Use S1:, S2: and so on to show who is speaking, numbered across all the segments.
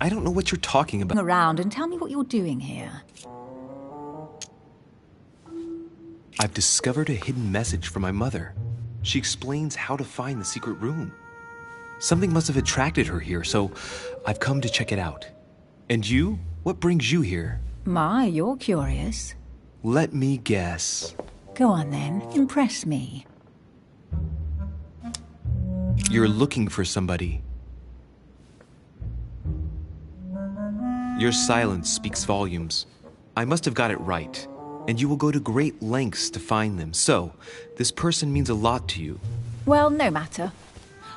S1: I don't know what you're talking about.
S2: Around and tell me what you're doing here.
S1: I've discovered a hidden message from my mother. She explains how to find the secret room. Something must have attracted her here, so I've come to check it out. And you? What brings you here?
S2: My, you're curious.
S1: Let me guess.
S2: Go on then, impress me.
S1: You're looking for somebody. Your silence speaks volumes. I must have got it right. And you will go to great lengths to find them. So, this person means a lot to you.
S2: Well, no matter.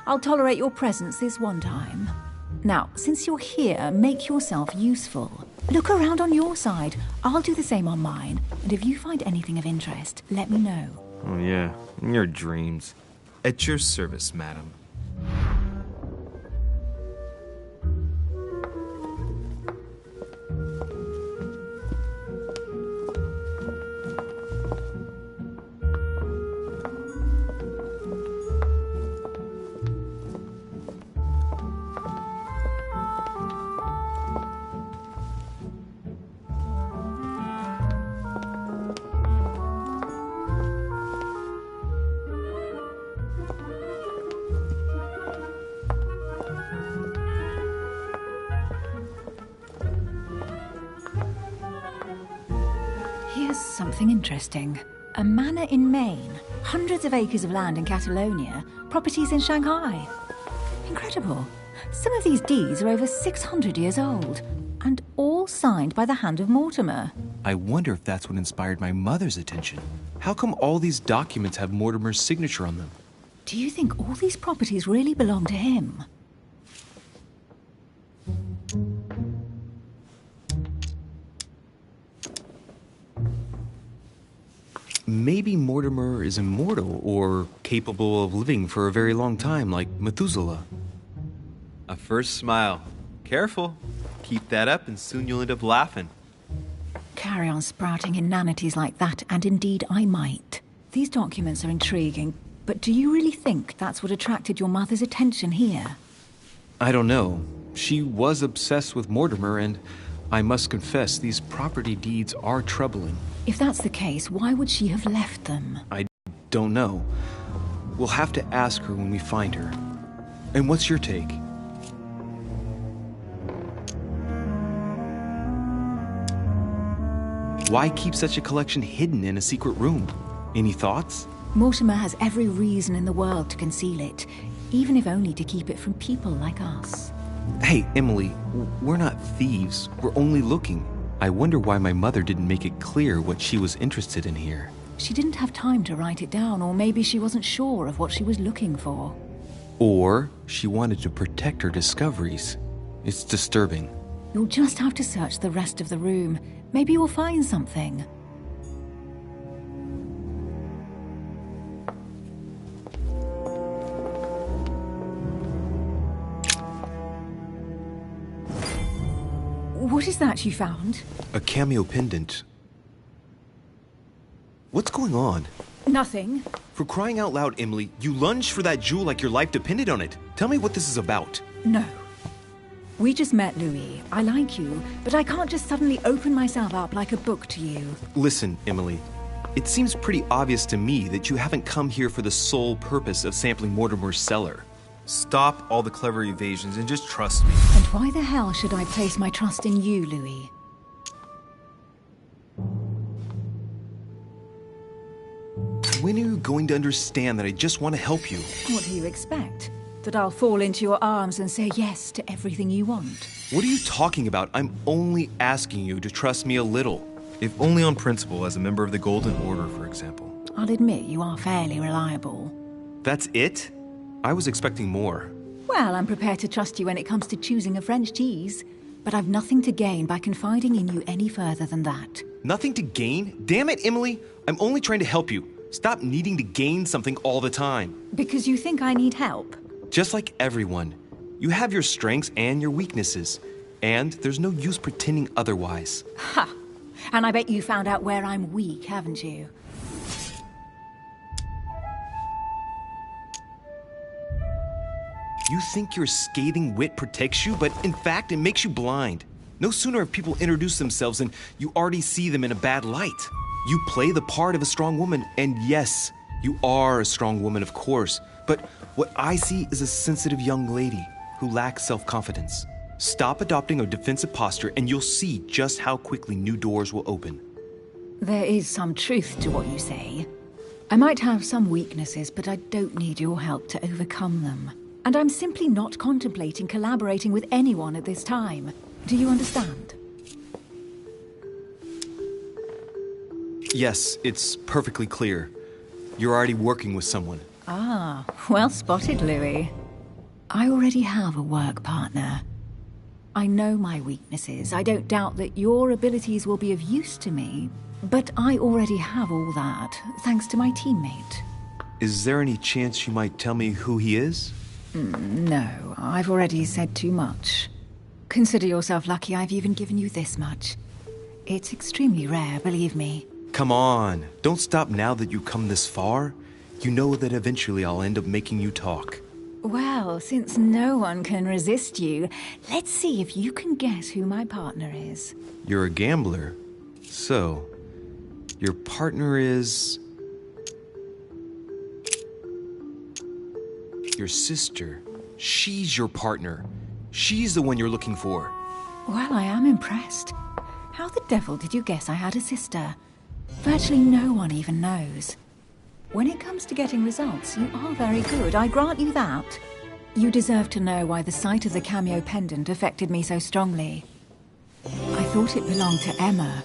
S2: I'll tolerate your presence this one time. Now, since you're here, make yourself useful. Look around on your side. I'll do the same on mine. And if you find anything of interest, let me know.
S3: Oh yeah, in your dreams.
S1: At your service, madam.
S2: Here's something interesting. A manor in Maine, hundreds of acres of land in Catalonia, properties in Shanghai. Incredible. Some of these deeds are over 600 years old, and all signed by the hand of Mortimer.
S1: I wonder if that's what inspired my mother's attention. How come all these documents have Mortimer's signature on them?
S2: Do you think all these properties really belong to him?
S1: Maybe Mortimer is immortal or capable of living for a very long time, like Methuselah.
S3: A first smile. Careful. Keep that up and soon you'll end up laughing.
S2: Carry on sprouting inanities like that, and indeed I might. These documents are intriguing, but do you really think that's what attracted your mother's attention here?
S1: I don't know. She was obsessed with Mortimer, and I must confess, these property deeds are troubling.
S2: If that's the case, why would she have left them?
S1: I don't know. We'll have to ask her when we find her. And what's your take? Why keep such a collection hidden in a secret room? Any thoughts?
S2: Mortimer has every reason in the world to conceal it, even if only to keep it from people like us.
S1: Hey, Emily, we're not thieves. We're only looking. I wonder why my mother didn't make it clear what she was interested in here.
S2: She didn't have time to write it down, or maybe she wasn't sure of what she was looking for.
S1: Or she wanted to protect her discoveries. It's disturbing.
S2: You'll just have to search the rest of the room. Maybe you'll find something. What is that you found?
S1: A cameo pendant. What's going on?
S2: Nothing.
S1: For crying out loud, Emily, you lunged for that jewel like your life depended on it. Tell me what this is about.
S2: No. We just met, Louis. I like you, but I can't just suddenly open myself up like a book to you.
S1: Listen, Emily. It seems pretty obvious to me that you haven't come here for the sole purpose of sampling Mortimer's cellar.
S3: Stop all the clever evasions and just trust me.
S2: And why the hell should I place my trust in you, Louis?
S1: When are you going to understand that I just want to help you?
S2: What do you expect? That I'll fall into your arms and say yes to everything you want?
S1: What are you talking about? I'm only asking you to trust me a little.
S3: If only on principle, as a member of the Golden Order, for example.
S2: I'll admit you are fairly reliable.
S1: That's it? I was expecting more.
S2: Well, I'm prepared to trust you when it comes to choosing a French cheese, but I've nothing to gain by confiding in you any further than that.
S1: Nothing to gain? Damn it, Emily! I'm only trying to help you. Stop needing to gain something all the time.
S2: Because you think I need help?
S1: Just like everyone. You have your strengths and your weaknesses. And there's no use pretending otherwise.
S2: Ha! And I bet you found out where I'm weak, haven't you?
S1: You think your scathing wit protects you, but in fact, it makes you blind. No sooner have people introduced themselves than you already see them in a bad light. You play the part of a strong woman, and yes, you are a strong woman, of course. But what I see is a sensitive young lady who lacks self-confidence. Stop adopting a defensive posture, and you'll see just how quickly new doors will open.
S2: There is some truth to what you say. I might have some weaknesses, but I don't need your help to overcome them. And I'm simply not contemplating collaborating with anyone at this time. Do you understand?
S1: Yes, it's perfectly clear. You're already working with someone.
S2: Ah, well spotted, Louis. I already have a work partner. I know my weaknesses. I don't doubt that your abilities will be of use to me, but I already have all that, thanks to my teammate.
S1: Is there any chance you might tell me who he is?
S2: No, I've already said too much. Consider yourself lucky I've even given you this much. It's extremely rare, believe me.
S1: Come on, don't stop now that you've come this far. You know that eventually I'll end up making you talk.
S2: Well, since no one can resist you, let's see if you can guess who my partner is.
S1: You're a gambler. So, your partner is... your sister. She's your partner. She's the one you're looking for.
S2: Well, I am impressed. How the devil did you guess I had a sister? Virtually no one even knows. When it comes to getting results, you are very good, I grant you that. You deserve to know why the sight of the cameo pendant affected me so strongly. I thought it belonged to Emma,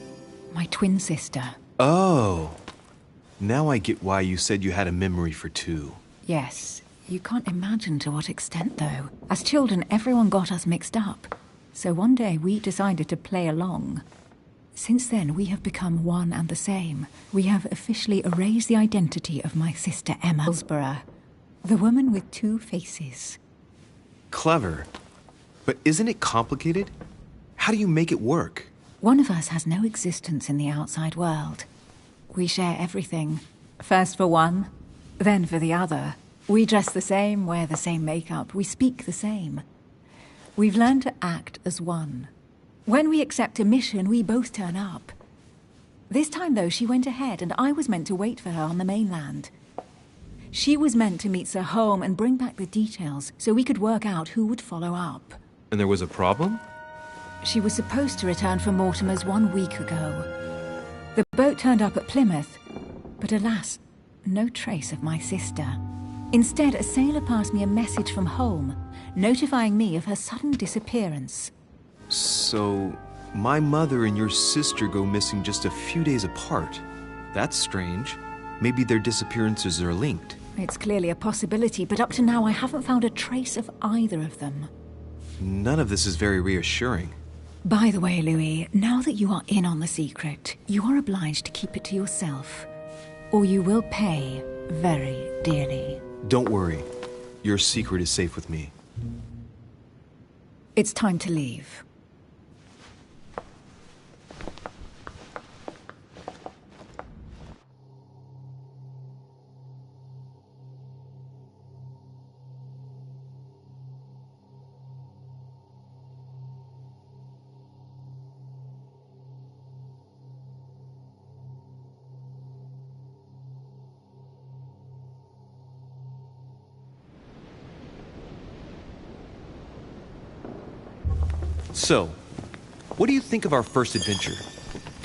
S2: my twin sister.
S1: Oh. Now I get why you said you had a memory for two.
S2: Yes, you can't imagine to what extent, though. As children, everyone got us mixed up. So one day we decided to play along. Since then, we have become one and the same. We have officially erased the identity of my sister Emma Hillsborough, the woman with two faces.
S1: Clever. But isn't it complicated? How do you make it work?
S2: One of us has no existence in the outside world. We share everything. First for one, then for the other. We dress the same, wear the same makeup, we speak the same. We've learned to act as one. When we accept a mission, we both turn up. This time, though, she went ahead, and I was meant to wait for her on the mainland. She was meant to meet Sir Home and bring back the details so we could work out who would follow up.
S1: And there was a problem?
S2: She was supposed to return from Mortimer's 1 week ago. The boat turned up at Plymouth, but alas, no trace of my sister. Instead, a sailor passed me a message from home, notifying me of her sudden disappearance.
S1: So, my mother and your sister go missing just a few days apart. That's strange. Maybe their disappearances are linked.
S2: It's clearly a possibility, but up to now I haven't found a trace of either of them.
S1: None of this is very reassuring.
S2: By the way, Louis, now that you are in on the secret, you are obliged to keep it to yourself, or you will pay very dearly.
S1: Don't worry. Your secret is safe with me.
S2: It's time to leave.
S1: So, what do you think of our first adventure?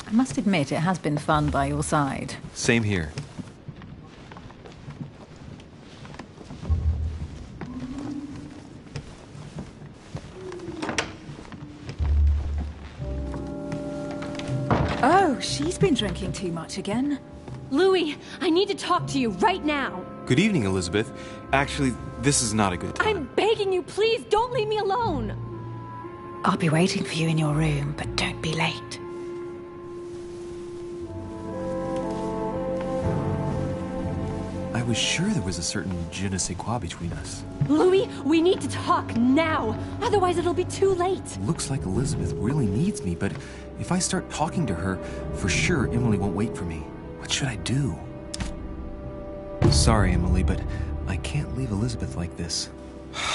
S2: I must admit, it has been fun by your side.
S1: Same here.
S2: Oh, she's been drinking too much again.
S4: Louis, I need to talk to you right now.
S1: Good evening, Elizabeth. Actually, this is not a good time.
S4: I'm begging you, please don't leave me alone.
S2: I'll be waiting for you in your room, but don't be late.
S1: I was sure there was a certain je ne sais quoi between us.
S4: Louis, we need to talk now. Otherwise, it'll be too late.
S1: Looks like Elizabeth really needs me, but if I start talking to her, for sure Emily won't wait for me. What should I do? Sorry, Emily, but I can't leave Elizabeth like this.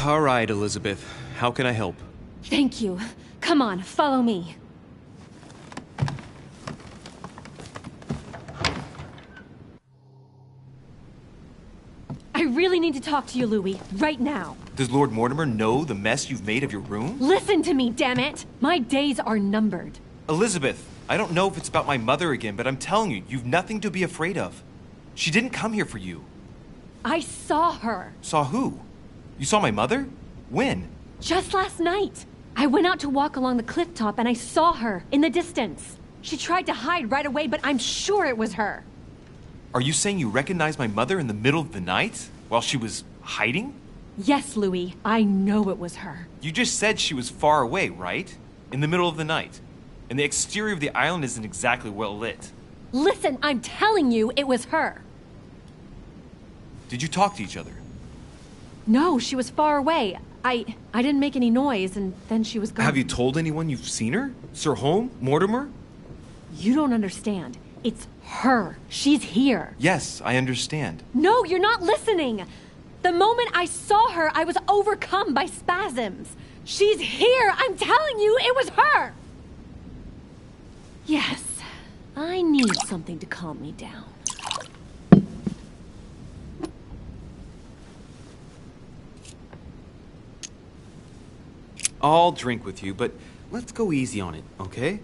S1: All right, Elizabeth. How can I help?
S4: Thank you. Come on, follow me. I really need to talk to you, Louis, right now.
S1: Does Lord Mortimer know the mess you've made of your room?
S4: Listen to me, damn it! My days are numbered.
S1: Elizabeth, I don't know if it's about my mother again, but I'm telling you, you've nothing to be afraid of. She didn't come here for you.
S4: I saw her.
S1: Saw who? You saw my mother? When?
S4: Just last night. I went out to walk along the cliff top and I saw her in the distance. She tried to hide right away, but I'm sure it was her.
S1: Are you saying you recognized my mother in the middle of the night while she was hiding?
S4: Yes, Louis, I know it was her.
S1: You just said she was far away, right? In the middle of the night. And the exterior of the island isn't exactly well lit.
S4: Listen, I'm telling you, it was her.
S1: Did you talk to each other?
S4: No, she was far away. I didn't make any noise, and then she was gone.
S1: Have you told anyone you've seen her? Sir Holmes? Mortimer?
S4: You don't understand. It's her. She's here.
S1: Yes, I understand.
S4: No, you're not listening. The moment I saw her, I was overcome by spasms. She's here. I'm telling you, it was her. Yes, I need something to calm me down.
S1: I'll drink with you, but let's go easy on it, okay?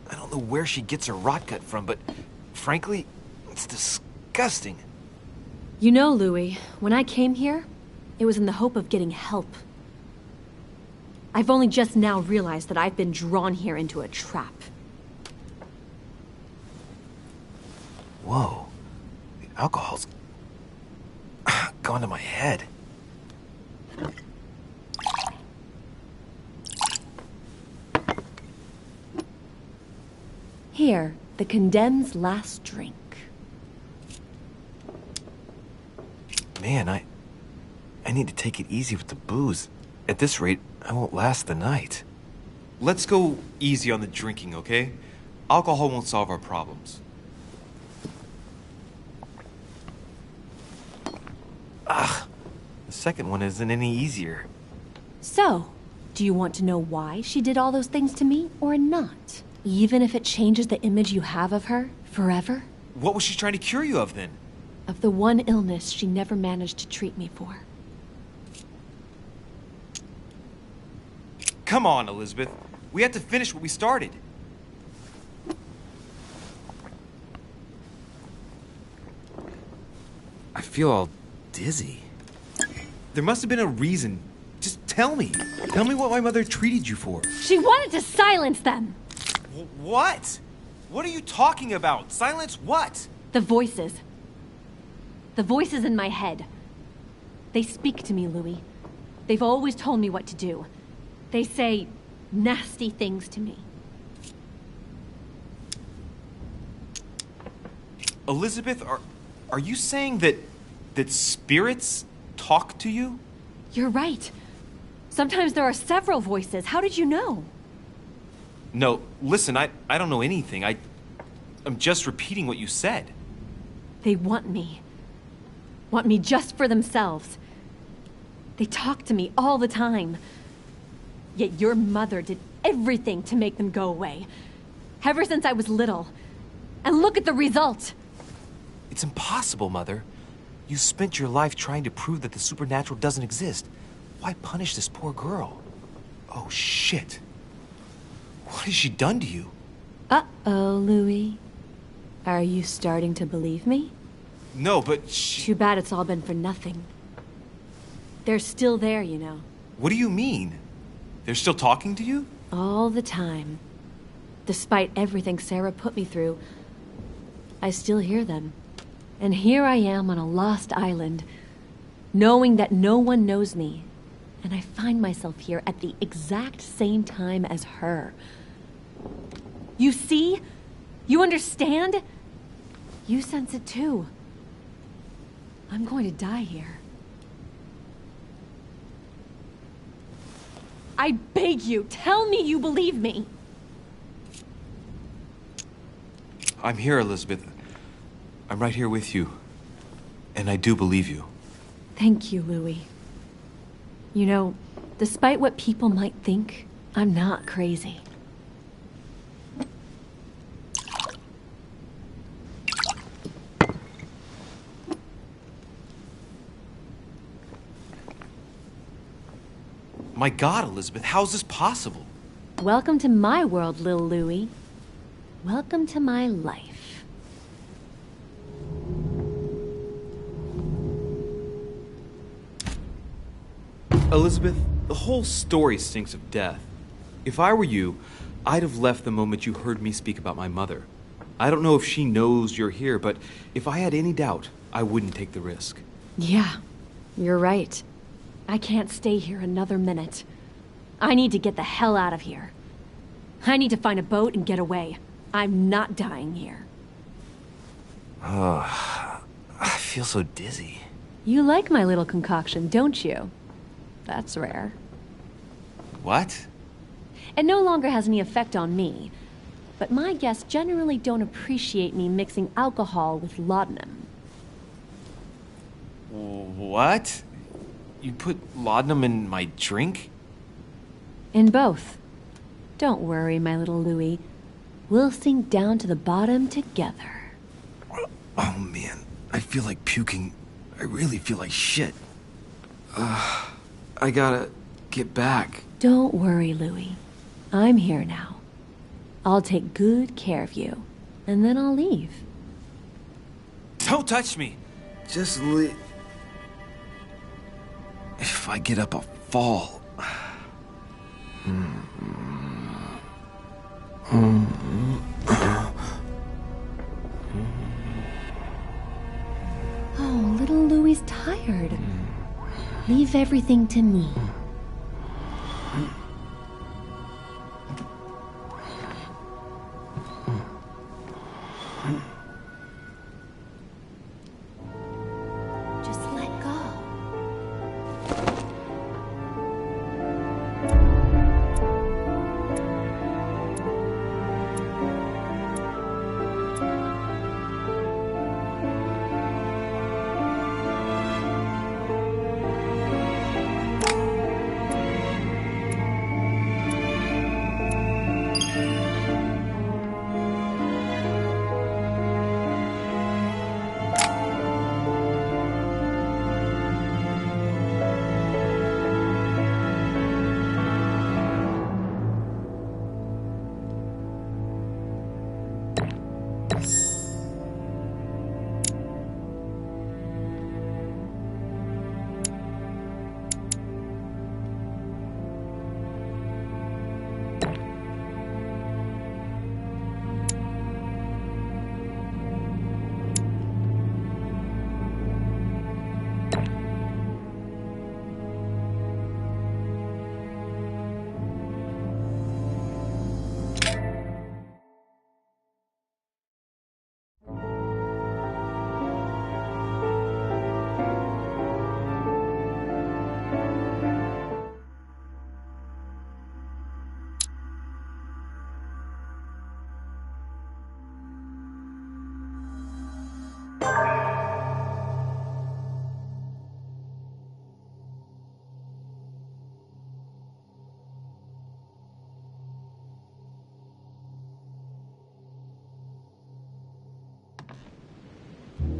S1: I don't know where she gets her rot gut from, but frankly, it's disgusting.
S4: You know, Louis, when I came here, it was in the hope of getting help. I've only just now realized that I've been drawn here into a trap.
S1: Whoa. The alcohol's gone to my head.
S4: Here, the condemned's last drink.
S1: Man, I need to take it easy with the booze. At this rate, I won't last the night. Let's go easy on the drinking, okay? Alcohol won't solve our problems. The second one isn't any easier.
S4: So, do you want to know why she did all those things to me or not? Even if it changes the image you have of her forever?
S1: What was she trying to cure you of then?
S4: Of the one illness she never managed to treat me for.
S1: Come on, Elizabeth. We have to finish what we started. I feel all dizzy. There must have been a reason. Just tell me. Tell me what my mother treated you for.
S4: She wanted to silence them!
S1: What? What are you talking about? Silence what?
S4: The voices. The voices in my head. They speak to me, Louis. They've always told me what to do. They say nasty things to me.
S1: Elizabeth, are you saying that spirits talk to you?
S4: You're right. Sometimes there are several voices. How did you know?
S1: No, listen, I don't know anything. I'm just repeating what you said.
S4: They want me. Want me just for themselves. They talk to me all the time. Yet your mother did everything to make them go away. Ever since I was little. And look at the result.
S1: It's impossible, Mother. You spent your life trying to prove that the supernatural doesn't exist. Why punish this poor girl? Oh, shit. What has she done to you?
S4: Uh-oh, Louis. Are you starting to believe me?
S1: No, but
S4: Too bad it's all been for nothing. They're still there, you know.
S1: What do you mean? They're still talking to you?
S4: All the time. Despite everything Sarah put me through, I still hear them. And here I am on a lost island, knowing that no one knows me. And I find myself here at the exact same time as her. You see? You understand? You sense it too. I'm going to die here. I beg you, tell me you believe me.
S1: I'm here, Elizabeth. I'm right here with you. And I do believe you.
S4: Thank you, Louis. You know, despite what people might think, I'm not crazy.
S1: My God, Elizabeth, how is this possible?
S4: Welcome to my world, Lil Louis. Welcome to my life.
S1: Elizabeth, the whole story stinks of death. If I were you, I'd have left the moment you heard me speak about my mother. I don't know if she knows you're here, but if I had any doubt, I wouldn't take the risk.
S4: Yeah, you're right. I can't stay here another minute. I need to get the hell out of here. I need to find a boat and get away. I'm not dying here.
S1: I feel so dizzy.
S4: You like my little concoction, don't you? That's rare.
S1: What?
S4: It no longer has any effect on me, but my guests generally don't appreciate me mixing alcohol with laudanum.
S1: What? You put laudanum in my drink?
S4: In both. Don't worry, my little Louis. We'll sink down to the bottom together.
S1: Oh man, I feel like puking. I really feel like shit. I gotta get back.
S4: Don't worry, Louis. I'm here now. I'll take good care of you, and then I'll leave.
S1: Don't touch me! Just leave. If I get up, I'll fall.
S4: Oh, little Louis tired. Leave everything to me. Just let go.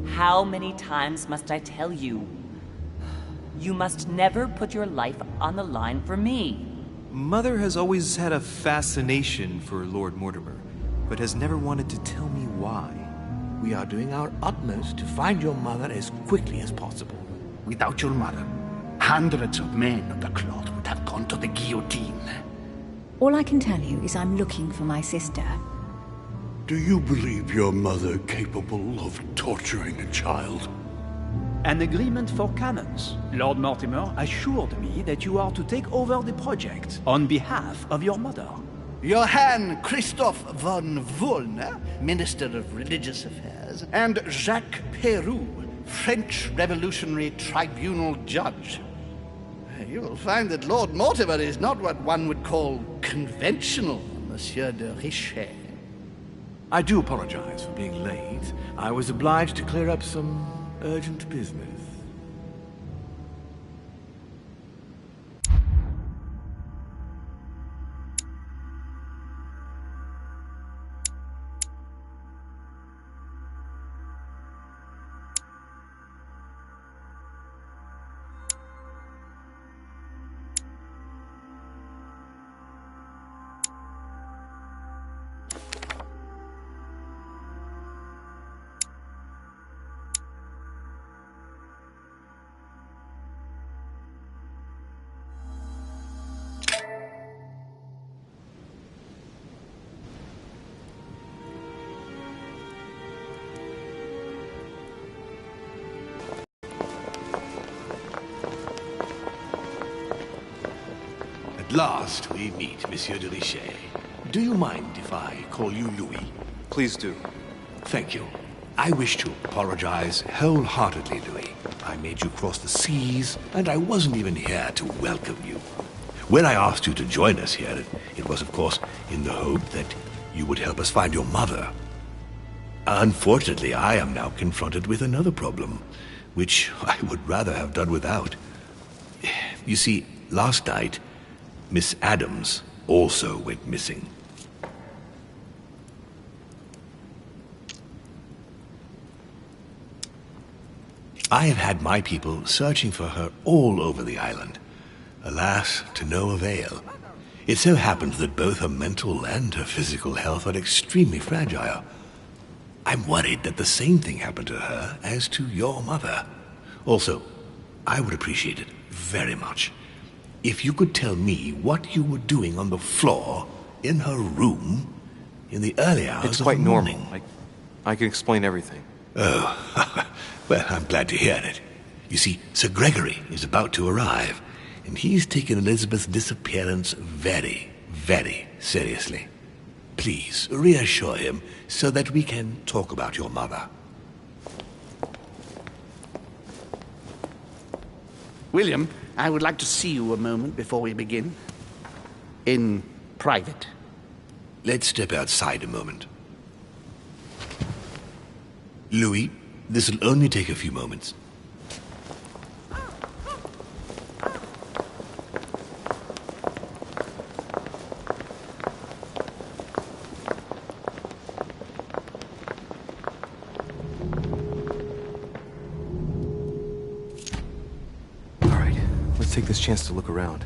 S5: How many times must I tell you? You must never put your life on the line for me.
S1: Mother has always had a fascination for Lord Mortimer, but has never wanted to tell me why.
S6: We are doing our utmost to find your mother as quickly as possible. Without your mother, hundreds of men of the cloth would have gone to the guillotine.
S2: All I can tell you is I'm looking for my sister.
S7: Do you believe your mother capable of torturing a child?
S6: An agreement for cannons. Lord Mortimer assured me that you are to take over the project on behalf of your mother.
S7: Johann Christoph von Wollner, Minister of Religious Affairs, and Jacques Peroux, French Revolutionary Tribunal Judge. You will find that Lord Mortimer is not what one would call conventional, Monsieur de Richet.
S6: I do apologize for being late. I was obliged to clear up some urgent business. At last we meet, Monsieur de Richet. Do you mind if I call you Louis?
S1: Please do.
S6: Thank you. I wish to apologize wholeheartedly, Louis. I made you cross the seas, and I wasn't even here to welcome you. When I asked you to join us here, it was, of course, in the hope that you would help us find your mother. Unfortunately, I am now confronted with another problem, which I would rather have done without. You see, last night, Miss Adams also went missing. I have had my people searching for her all over the island. Alas, to no avail. It so happens that both her mental and her physical health are extremely fragile. I'm worried that the same thing happened to her as to your mother. Also, I would appreciate it very much if you could tell me what you were doing on the floor in her room in the early hours
S1: It's
S6: of
S1: quite
S6: the morning.
S1: normal. I can explain everything.
S6: Oh, well, I'm glad to hear it. You see, Sir Gregory is about to arrive, and he's taken Elizabeth's disappearance very, very seriously. Please, reassure him so that we can talk about your mother.
S7: William, I would like to see you a moment before we begin. In private.
S6: Let's step outside a moment. Louis, this will only take a few moments.
S1: All right, let's take this chance to look around.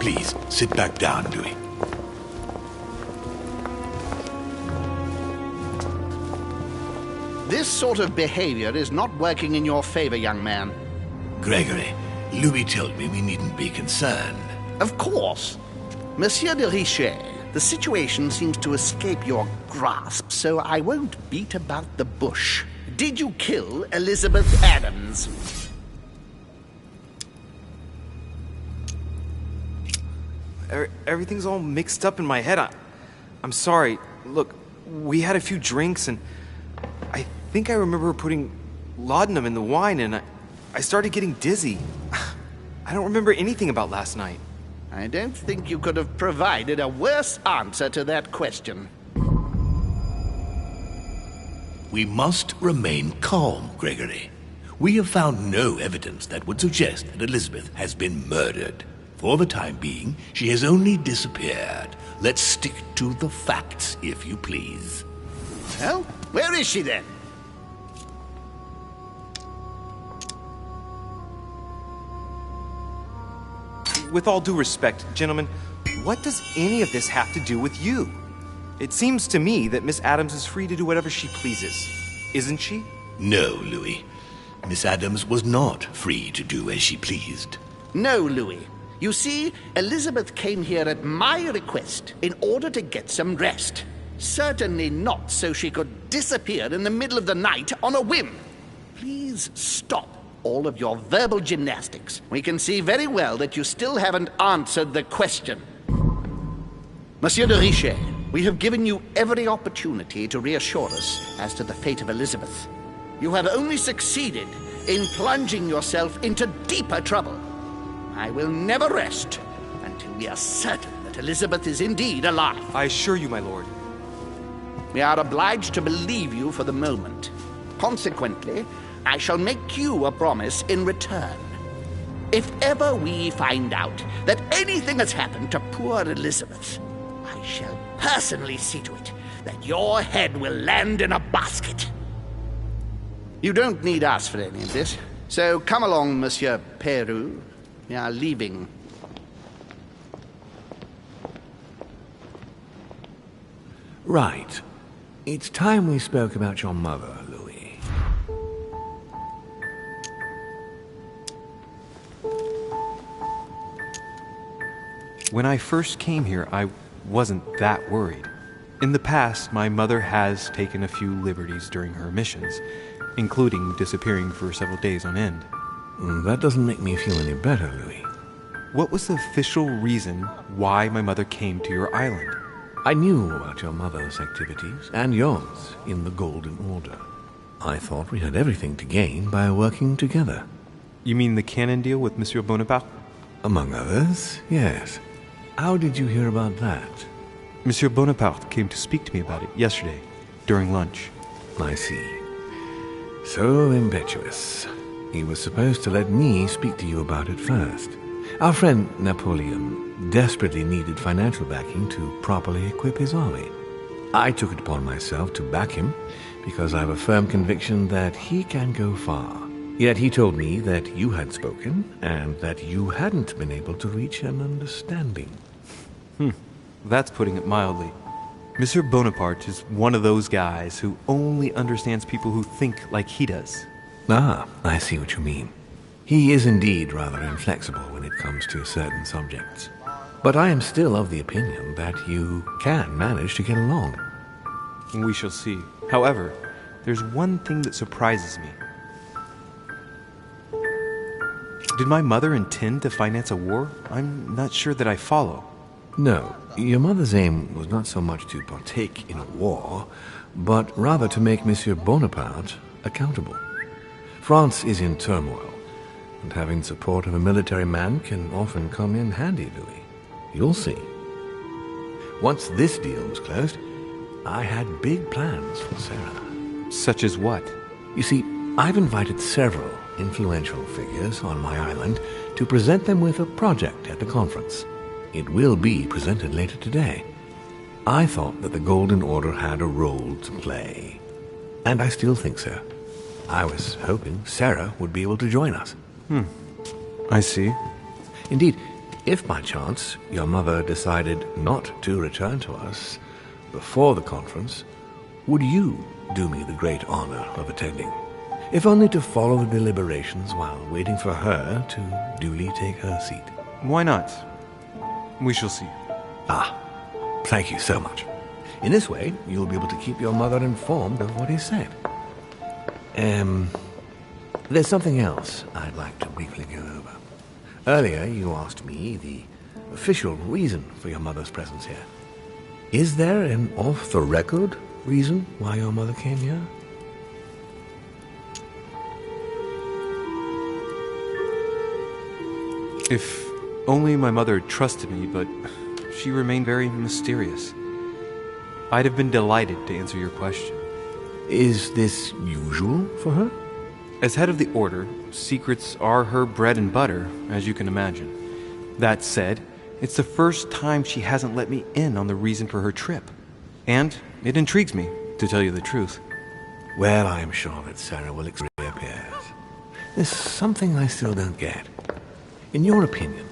S6: Please, sit back down, Louis.
S7: This sort of behavior is not working in your favor, young man.
S6: Gregory, Louis told me we needn't be concerned.
S7: Of course. Monsieur de Richet, the situation seems to escape your grasp, so I won't beat about the bush. Did you kill Elizabeth Adams?
S1: Everything's all mixed up in my head. I'm sorry. Look, we had a few drinks, and I think I remember putting laudanum in the wine, and I started getting dizzy. I don't remember anything about last night.
S7: I don't think you could have provided a worse answer to that question.
S6: We must remain calm, Gregory. We have found no evidence that would suggest that Elizabeth has been murdered. For the time being, she has only disappeared. Let's stick to the facts, if you please.
S7: Well, where is she then?
S1: With all due respect, gentlemen, what does any of this have to do with you? It seems to me that Miss Adams is free to do whatever she pleases, isn't she?
S6: No, Louis. Miss Adams was not free to do as she pleased.
S7: No, Louis. You see, Elizabeth came here at my request in order to get some rest. Certainly not so she could disappear in the middle of the night on a whim. Please stop all of your verbal gymnastics. We can see very well that you still haven't answered the question. Monsieur de Richet, we have given you every opportunity to reassure us as to the fate of Elizabeth. You have only succeeded in plunging yourself into deeper trouble. I will never rest until we are certain that Elizabeth is indeed alive.
S1: I assure you, my lord.
S7: We are obliged to believe you for the moment. Consequently, I shall make you a promise in return. If ever we find out that anything has happened to poor Elizabeth, I shall personally see to it that your head will land in a basket. You don't need us for any of this, so come along, Monsieur Peru. We are leaving.
S6: Right. It's time we spoke about your mother, Louis.
S1: When I first came here, I wasn't that worried. In the past, my mother has taken a few liberties during her missions, including disappearing for several days on end.
S6: That doesn't make me feel any better, Louis.
S1: What was the official reason why my mother came to your island?
S6: I knew about your mother's activities, and yours, in the Golden Order. I thought we had everything to gain by working together.
S1: You mean the canon deal with Monsieur Bonaparte?
S6: Among others, yes. How did you hear about that?
S1: Monsieur Bonaparte came to speak to me about it yesterday, during lunch.
S6: I see. So impetuous. He was supposed to let me speak to you about it first. Our friend Napoleon desperately needed financial backing to properly equip his army. I took it upon myself to back him because I have a firm conviction that he can go far. Yet he told me that you had spoken and that you hadn't been able to reach an understanding.
S1: That's putting it mildly. Monsieur Bonaparte is one of those guys who only understands people who think like he does.
S6: Ah, I see what you mean. He is indeed rather inflexible when it comes to certain subjects. But I am still of the opinion that you can manage to get along.
S1: We shall see. However, there's one thing that surprises me. Did my mother intend to finance a war? I'm not sure that I follow.
S6: No, your mother's aim was not so much to partake in a war, but rather to make Monsieur Bonaparte accountable. France is in turmoil, and having the support of a military man can often come in handy, Louis. You'll see. Once this deal was closed, I had big plans for Sarah.
S1: Such as what?
S6: You see, I've invited several influential figures on my island to present them with a project at the conference. It will be presented later today. I thought that the Golden Order had a role to play, and I still think so. I was hoping Sarah would be able to join us.
S1: I see.
S6: Indeed, if by chance your mother decided not to return to us before the conference, would you do me the great honor of attending? If only to follow the deliberations while waiting for her to duly take her seat.
S1: Why not? We shall see.
S6: Thank you so much. In this way, you'll be able to keep your mother informed of what is said. There's something else I'd like to briefly go over. Earlier, you asked me the official reason for your mother's presence here. Is there an off-the-record reason why your mother came here?
S1: If only my mother trusted me, but she remained very mysterious. I'd have been delighted to answer your question.
S6: Is this usual for her?
S1: As head of the Order, secrets are her bread and butter, as you can imagine. That said, it's the first time she hasn't let me in on the reason for her trip. And it intrigues me, to tell you the truth.
S6: Well, I am sure that Sarah will reappear. There's something I still don't get. In your opinion,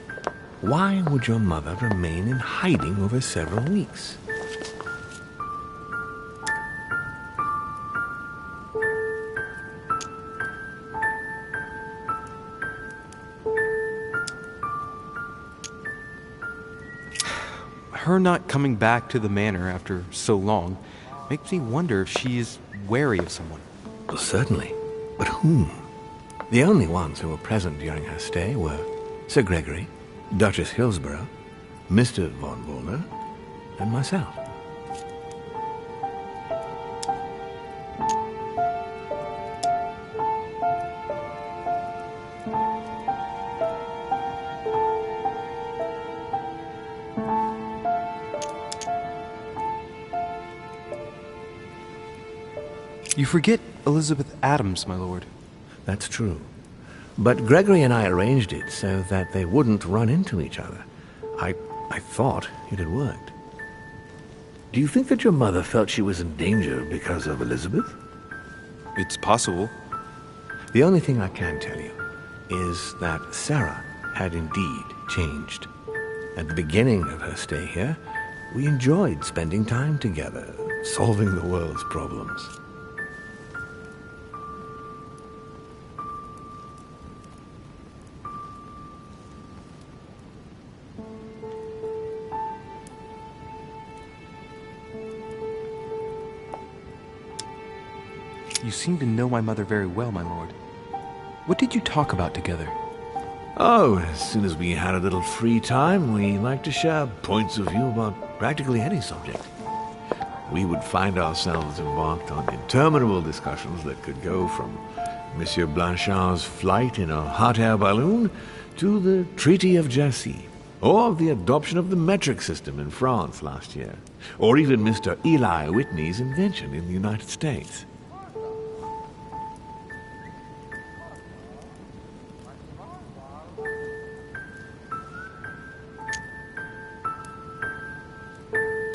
S6: why would your mother remain in hiding over several weeks?
S1: her not coming back to the manor after so long makes me wonder if she is wary of someone.
S6: Well, certainly. But whom? The only ones who were present during her stay were Sir Gregory, Duchess Hillsborough, Mr. von Wollner, and myself.
S1: You forget Elizabeth Adams, my lord.
S6: That's true. But Gregory and I arranged it so that they wouldn't run into each other. I thought it had worked. Do you think that your mother felt she was in danger because of Elizabeth?
S1: It's possible.
S6: The only thing I can tell you is that Sarah had indeed changed. At the beginning of her stay here, we enjoyed spending time together, solving the world's problems.
S1: You seem to know my mother very well, my lord. What did you talk about together?
S6: Oh, as soon as we had a little free time, we liked to share points of view about practically any subject. We would find ourselves embarked on interminable discussions that could go from Monsieur Blanchard's flight in a hot air balloon to the Treaty of Jassy, or the adoption of the metric system in France last year, or even Mr. Eli Whitney's invention in the United States.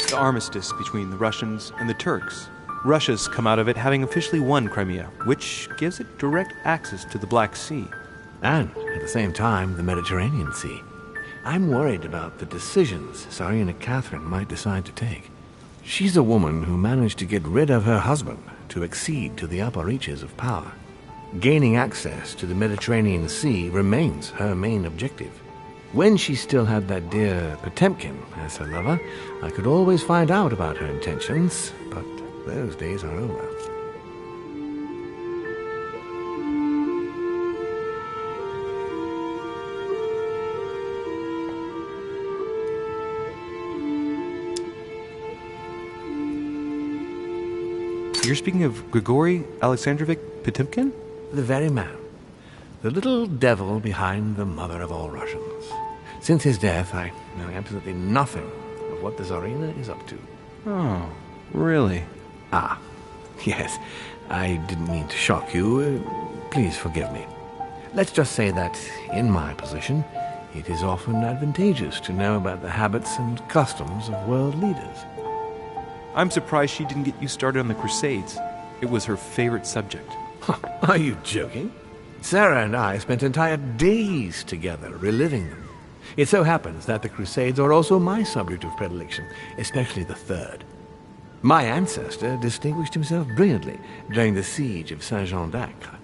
S1: The armistice between the Russians and the Turks. Russia's come out of it having officially won Crimea, which gives it direct access to the Black Sea.
S6: And, at the same time, the Mediterranean Sea. I'm worried about the decisions Tsarina Catherine might decide to take. She's a woman who managed to get rid of her husband to accede to the upper reaches of power. Gaining access to the Mediterranean Sea remains her main objective. When she still had that dear Potemkin as her lover, I could always find out about her intentions, but those days are over.
S1: You're speaking of Grigory Alexandrovich Potemkin?
S6: The very man. The little devil behind the mother of all Russians. Since his death, I know absolutely nothing of what the Tsarina is up to.
S1: Oh, really?
S6: Ah, yes. I didn't mean to shock you. Please forgive me. Let's just say that, in my position, it is often advantageous to know about the habits and customs of world leaders.
S1: I'm surprised she didn't get you started on the Crusades. It was her favorite subject.
S6: Are you joking? Sarah and I spent entire days together reliving them. It so happens that the Crusades are also my subject of predilection, especially the Third. My ancestor distinguished himself brilliantly during the siege of Saint-Jean d'Acre.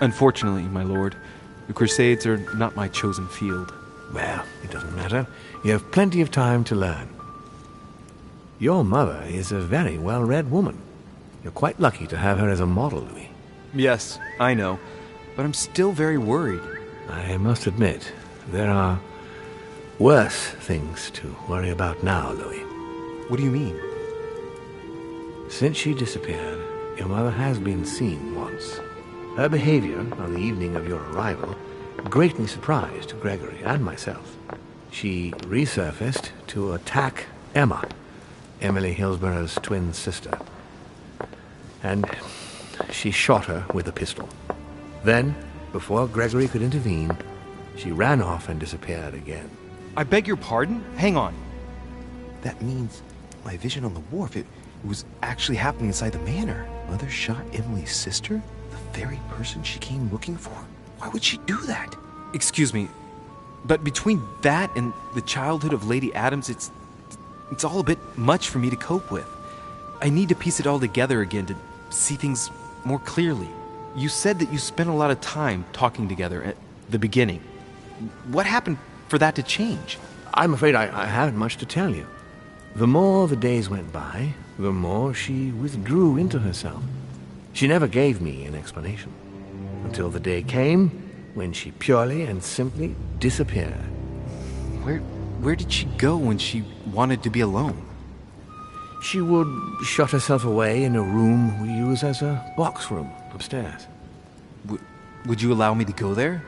S1: Unfortunately, my lord, the Crusades are not my chosen field.
S6: Well, it doesn't matter. You have plenty of time to learn. Your mother is a very well-read woman. You're quite lucky to have her as a model, Louis.
S1: Yes, I know, but I'm still very worried.
S6: I must admit, there are worse things to worry about now, Louis.
S1: What do you mean?
S6: Since she disappeared, your mother has been seen once. Her behavior on the evening of your arrival greatly surprised Gregory and myself. She resurfaced to attack Emma, Emily Hillsborough's twin sister. And she shot her with a pistol. Then, before Gregory could intervene, she ran off and disappeared again.
S1: I beg your pardon? Hang on. That means my vision on the wharf, it was actually happening inside the manor. Mother shot Emily's sister? The very person she came looking for? Why would she do that? Excuse me, but between that and the childhood of Lady Adams, it's all a bit much for me to cope with. I need to piece it all together again to see things more clearly. You said that you spent a lot of time talking together at the beginning. What happened for that to change?
S6: I'm afraid I haven't much to tell you. The more the days went by, the more she withdrew into herself. She never gave me an explanation. Until the day came when she purely and simply disappeared.
S1: Where did she go when she wanted to be alone?
S6: She would shut herself away in a room we use as a box room upstairs.
S1: Would you allow me to go there?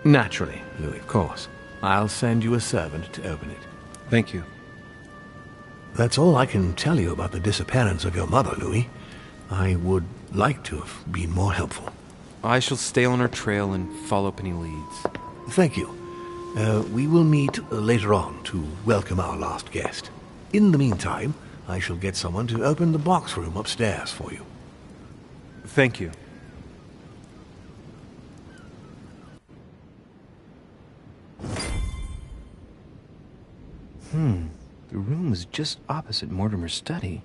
S6: Naturally, Louis, of course. I'll send you a servant to open it.
S1: Thank you.
S6: That's all I can tell you about the disappearance of your mother, Louis. I would like to have been more helpful.
S1: I shall stay on her trail and follow up any leads.
S6: Thank you. We will meet later on to welcome our last guest. In the meantime, I shall get someone to open the box room upstairs for you.
S1: Thank you. The room is just opposite Mortimer's study.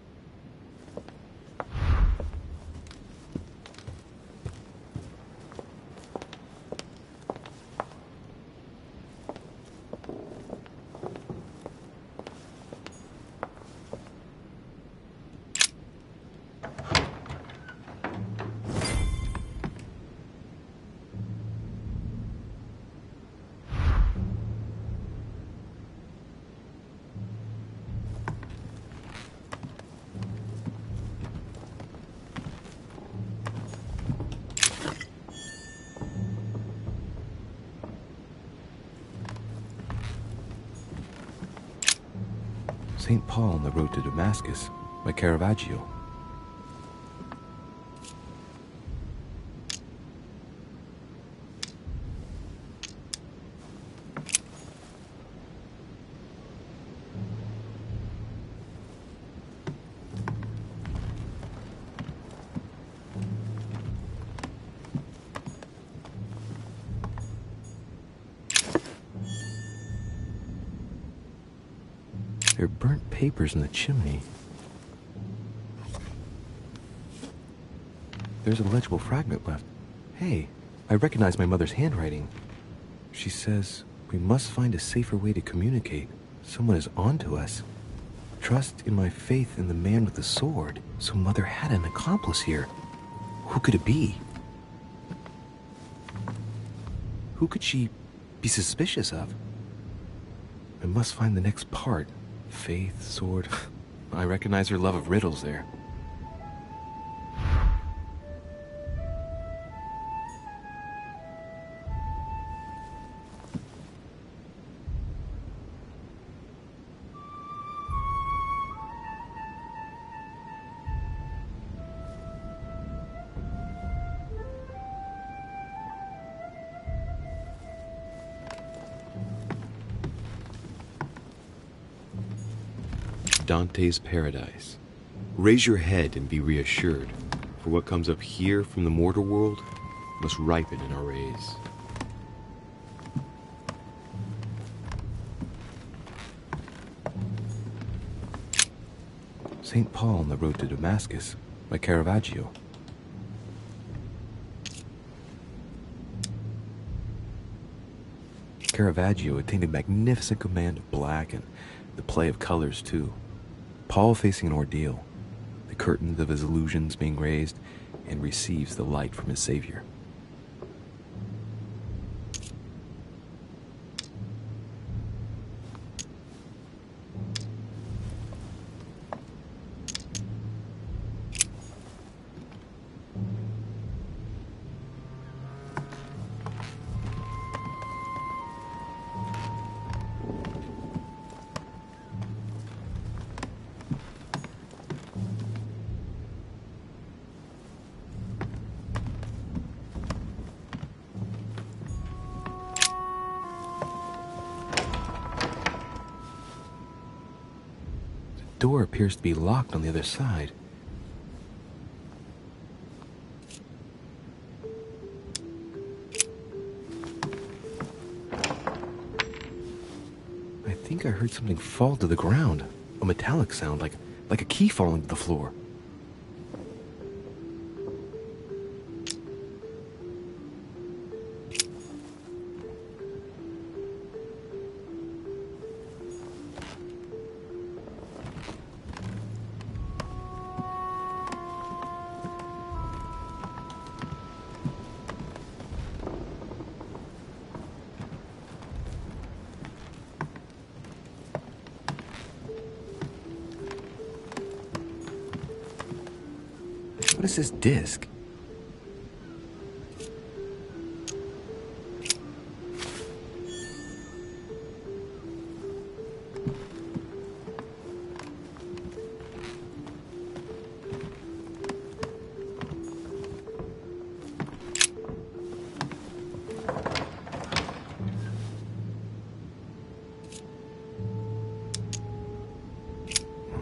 S1: St. Paul on the Road to Damascus by Caravaggio. There are burnt papers in the chimney. There's a legible fragment left. Hey, I recognize my mother's handwriting. She says, we must find a safer way to communicate. Someone is on to us. Trust in my faith in the man with the sword. So Mother had an accomplice here. Who could it be? Who could she be suspicious of? I must find the next part. Faith, sword. I recognize her love of riddles there. Dante's Paradise. Raise your head and be reassured, for what comes up here from the mortal world must ripen in our rays. St. Paul on the Road to Damascus by Caravaggio. Caravaggio attained a magnificent command of black and the play of colors too. Paul facing an ordeal, the curtains of his illusions being raised, and receives the light from his Savior. The door appears to be locked on the other side. I think I heard something fall to the ground. A metallic sound, like a key falling to the floor. What is this disc?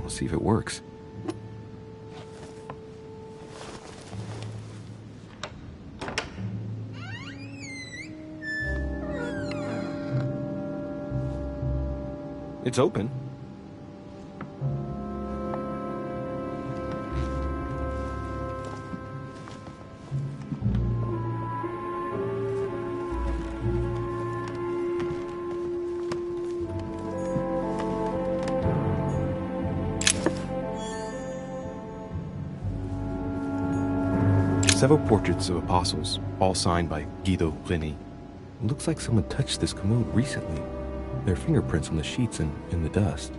S1: We'll see if it works. It's open. Several portraits of apostles, all signed by Guido Reni. It looks like someone touched this commode recently. There are fingerprints on the sheets and in the dust.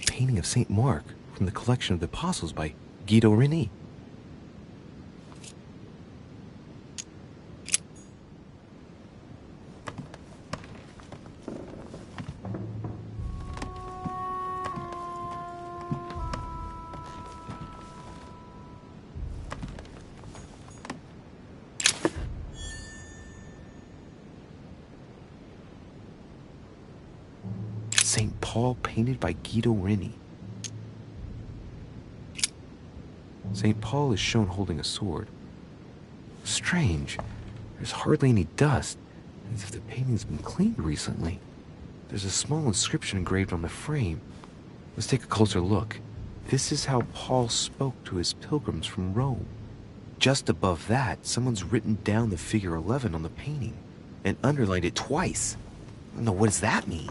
S1: Painting of Saint Mark from the collection of the apostles by Guido Reni. St. Paul painted by Guido Reni. St. Paul is shown holding a sword. Strange. There's hardly any dust, as if the painting's been cleaned recently. There's a small inscription engraved on the frame. Let's take a closer look. This is how Paul spoke to his pilgrims from Rome. Just above that, someone's written down the figure 11 on the painting and underlined it twice. No, what does that mean?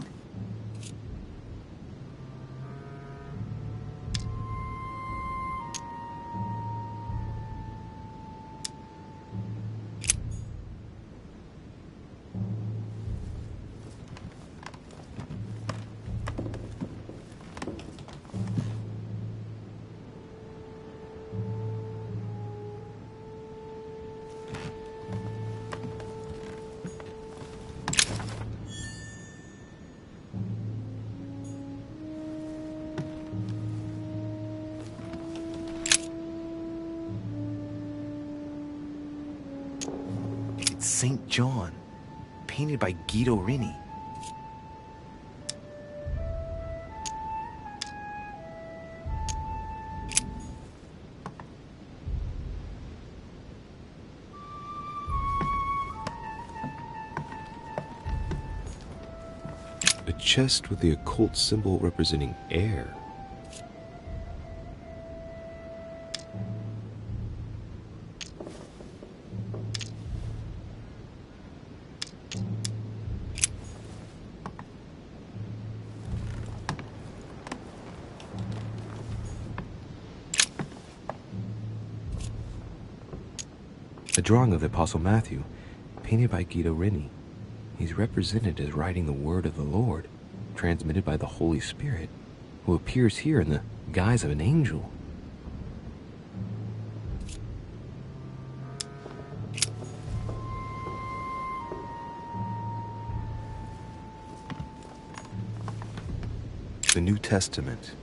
S1: St. John, painted by Guido Reni. A chest with the occult symbol representing air. A drawing of the Apostle Matthew, painted by Guido Reni. He's represented as writing the word of the Lord, transmitted by the Holy Spirit, who appears here in the guise of an angel. The New Testament.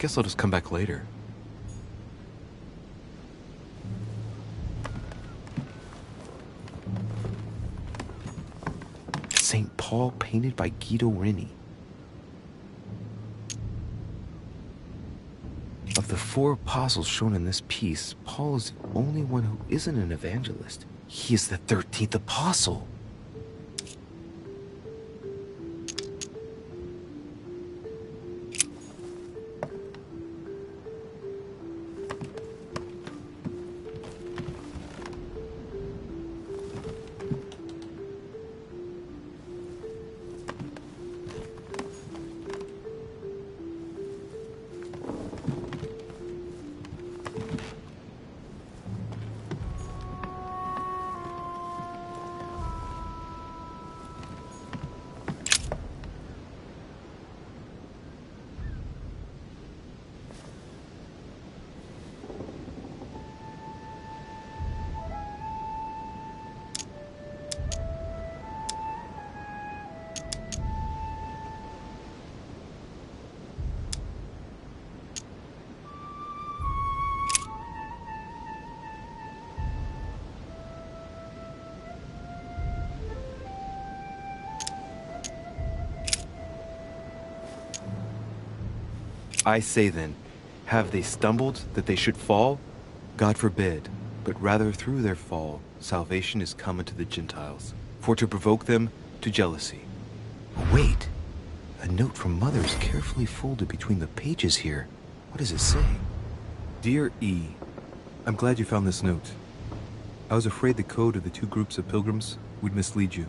S1: guess I'll just come back later. St. Paul painted by Guido Reni. Of the 4 apostles shown in this piece, Paul is the only one who isn't an evangelist. He is the 13th apostle. I say then, have they stumbled that they should fall? God forbid, but rather through their fall, salvation is come unto the Gentiles, for to provoke them to jealousy. Wait, a note from Mother is carefully folded between the pages here. What does it say? Dear E, I'm glad you found this note. I was afraid the code of the 2 groups of pilgrims would mislead you.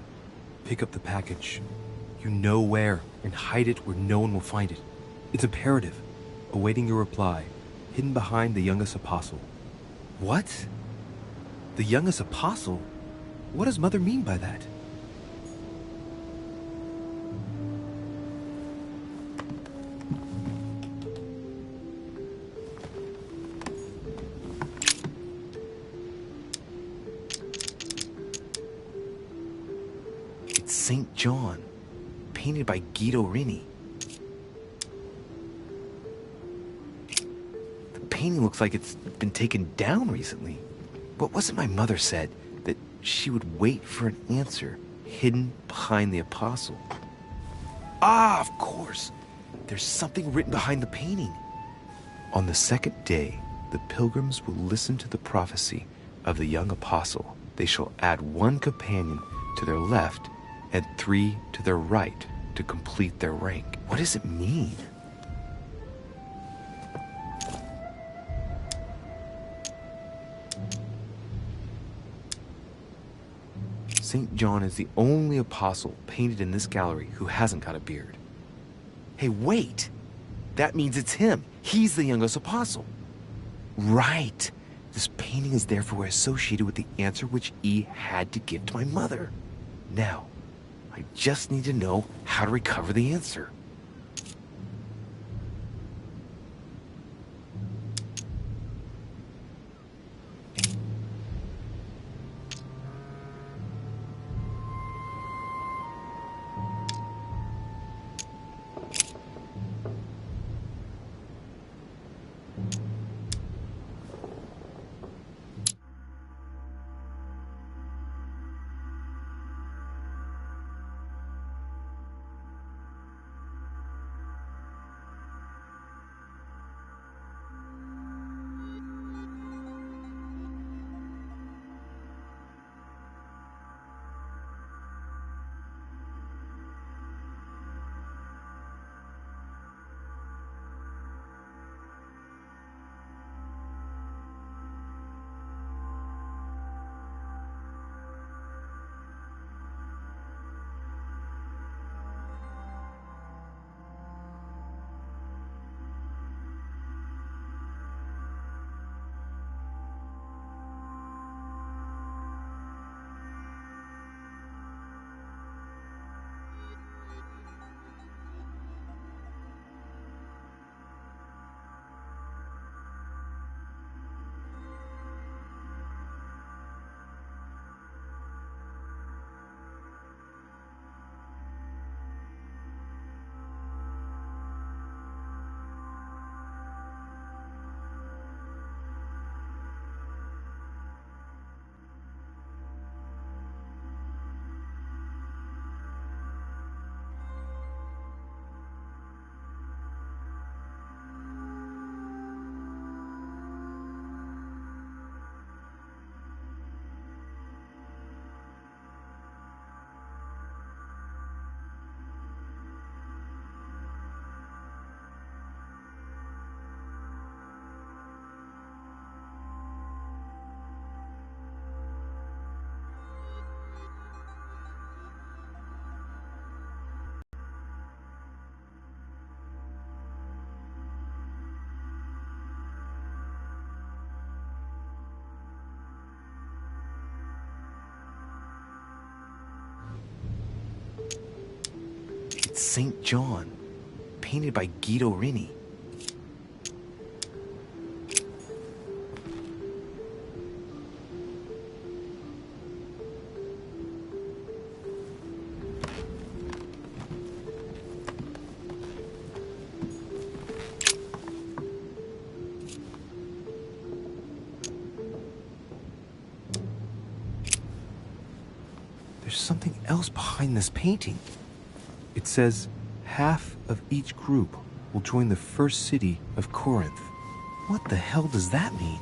S1: Pick up the package. You know where, and hide it where no one will find it. It's imperative. Awaiting your reply, hidden behind the youngest apostle. What? The youngest apostle? What does Mother mean by that? It's St. John, painted by Guido Reni. Painting looks like it's been taken down recently. But wasn't my mother said that she would wait for an answer hidden behind the apostle? Ah, of course. There's something written behind the painting. On the 2nd day, the pilgrims will listen to the prophecy of the young apostle. They shall add 1 companion to their left and 3 to their right to complete their rank. What does it mean? St. John is the only apostle painted in this gallery who hasn't got a beard. Hey, wait! That means it's him. He's the youngest apostle. Right. This painting is therefore associated with the answer which E had to give to my mother. Now, I just need to know how to recover the answer. St. John, painted by Guido Rini. There's something else behind this painting. It says, half of each group will join the first city of Corinth. What the hell does that mean?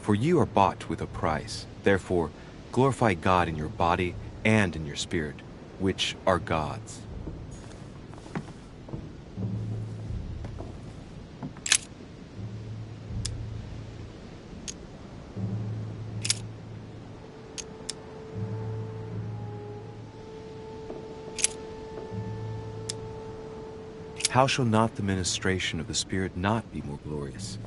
S1: For you are bought with a price. Therefore, glorify God in your body and in your spirit, which are God's. How shall not the ministration of the Spirit not be more glorious?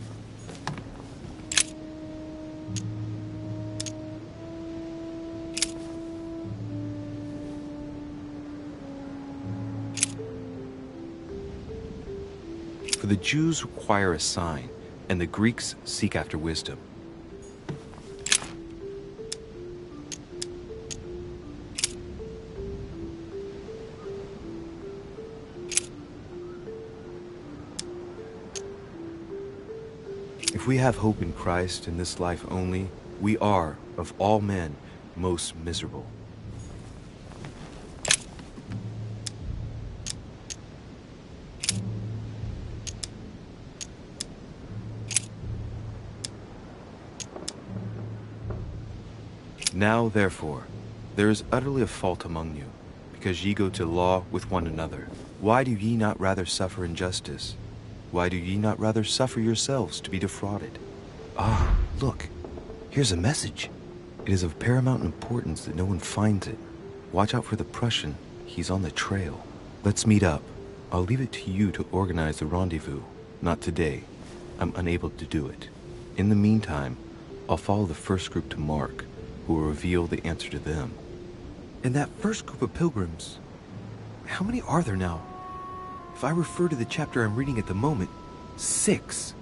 S1: For the Jews require a sign, and the Greeks seek after wisdom. If we have hope in Christ in this life only, we are, of all men, most miserable. Now, therefore, there is utterly a fault among you, because ye go to law with one another. Why do ye not rather suffer injustice? Why do ye not rather suffer yourselves to be defrauded? Ah, look, here's a message. It is of paramount importance that no one finds it. Watch out for the Prussian. He's on the trail. Let's meet up. I'll leave it to you to organize the rendezvous. Not today. I'm unable to do it. In the meantime, I'll follow the first group to Mark, who will reveal the answer to them. And that first group of pilgrims, how many are there now? If I refer to the chapter I'm reading at the moment, 6.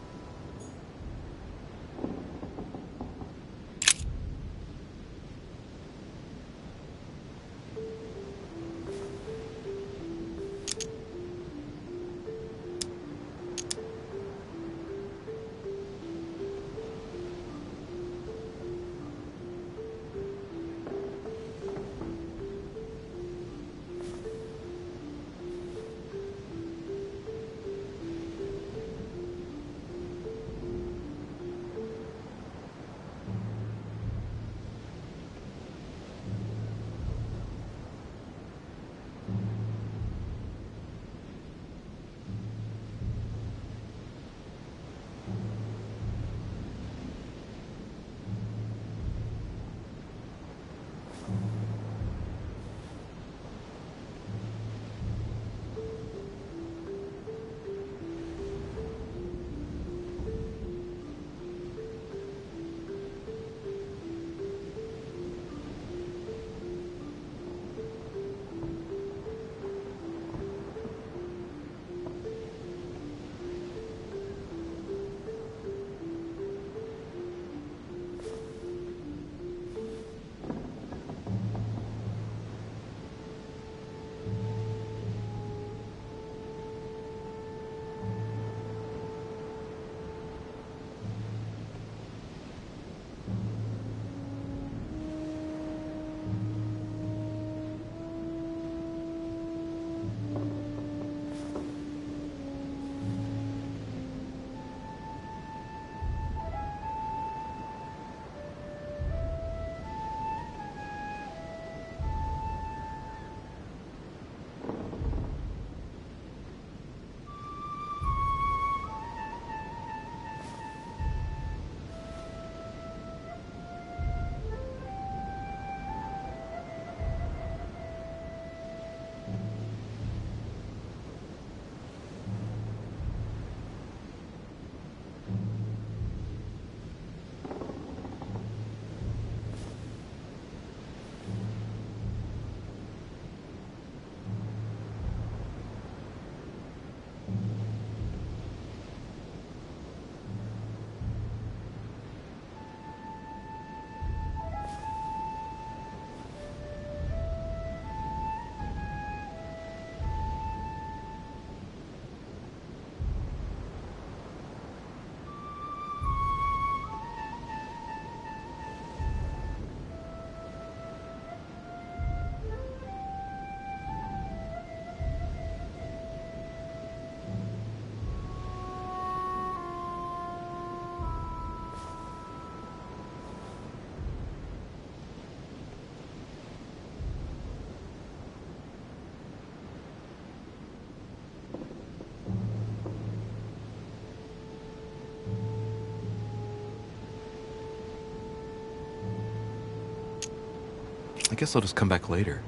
S1: guess I'll just come back later.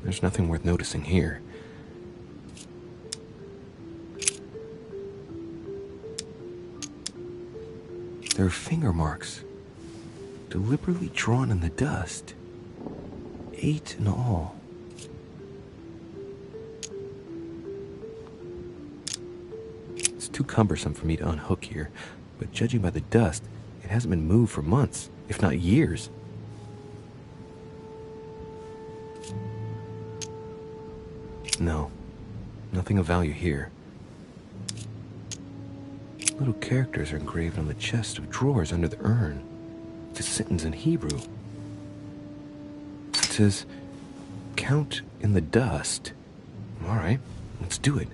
S1: There's nothing worth noticing here. There are finger marks, deliberately drawn in the dust. 8 in all. It's too cumbersome for me to unhook here, but judging by the dust, it hasn't been moved for months, if not years. No, nothing of value here. Little characters are engraved on the chest of drawers under the urn. It's a sentence in Hebrew. It says, "Count in the dust." All right, let's do it.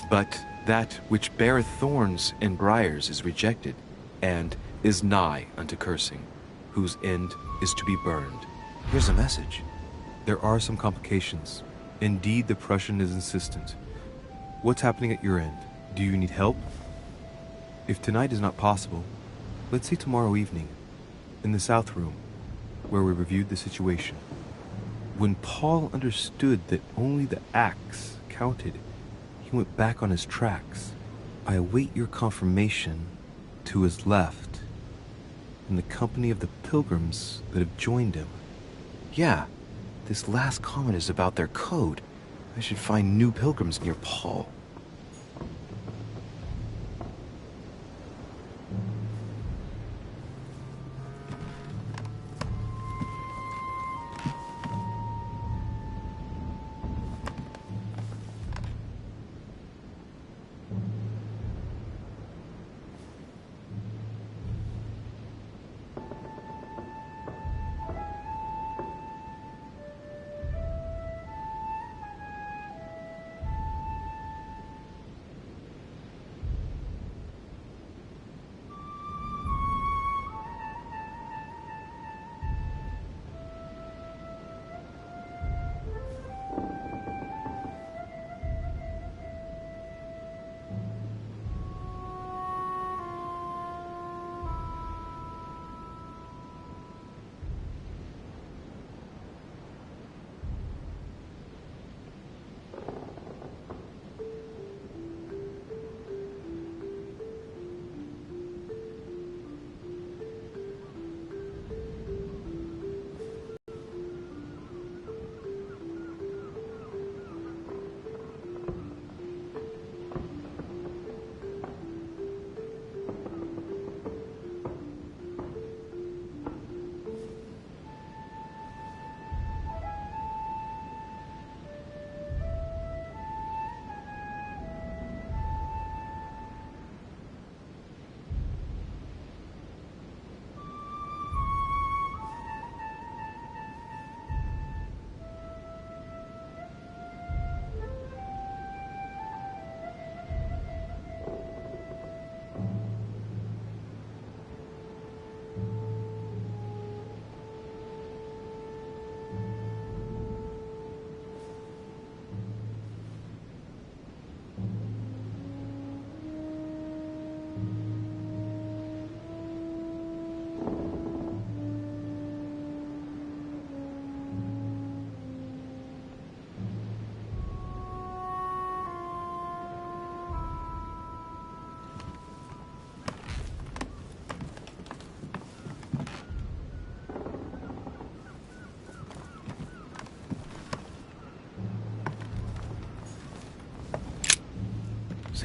S1: But that which beareth thorns and briars is rejected, and is nigh unto cursing, whose end is to be burned. Here's a message. There are some complications. Indeed, the Prussian is insistent. What's happening at your end? Do you need help? If tonight is not possible, let's see tomorrow evening, in the South Room, where we reviewed the situation. When Paul understood that only the axe counted, he went back on his tracks. I await your confirmation to his left, in the company of the pilgrims that have joined him. Yeah, this last comment is about their code. I should find new pilgrims near Paul.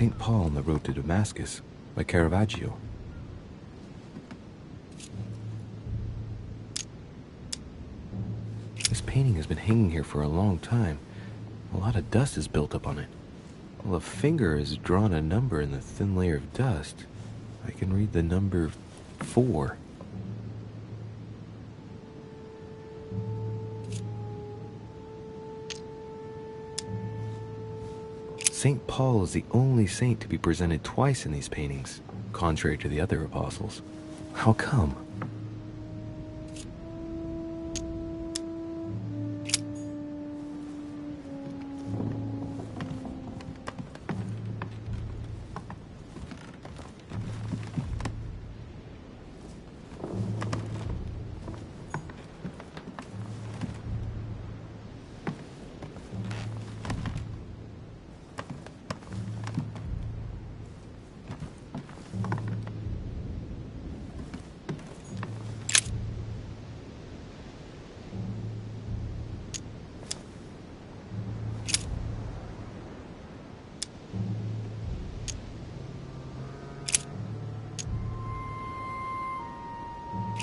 S1: St. Paul on the Road to Damascus by Caravaggio. This painting has been hanging here for a long time. A lot of dust is built up on it. Well, a finger has drawn a number in the thin layer of dust. I can read the number 4. St. Paul is the only saint to be presented twice in these paintings, contrary to the other apostles. How come?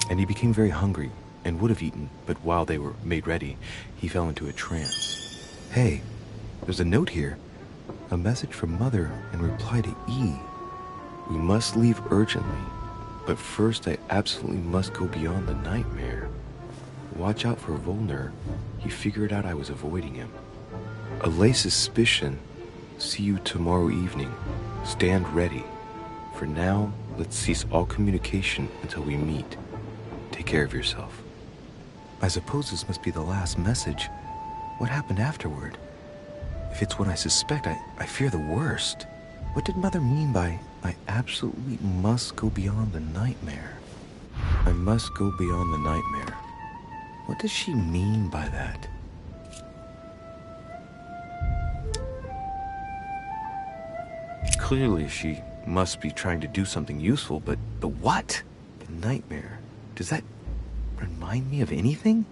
S1: And he became very hungry and would have eaten, but while they were made ready, he fell into a trance. Hey, there's a note here. A message from Mother in reply to E. We must leave urgently, but first I absolutely must go beyond the nightmare. Watch out for Volner. He figured out I was avoiding him. Allay suspicion. See you tomorrow evening. Stand ready. For now, let's cease all communication until we meet. Take care of yourself. I suppose this must be the last message. What happened afterward? If it's what I suspect, I fear the worst. What did Mother mean by, I absolutely must go beyond the nightmare? I must go beyond the nightmare. What does she mean by that? Clearly, she must be trying to do something useful, but what? The nightmare. Does that remind me of anything?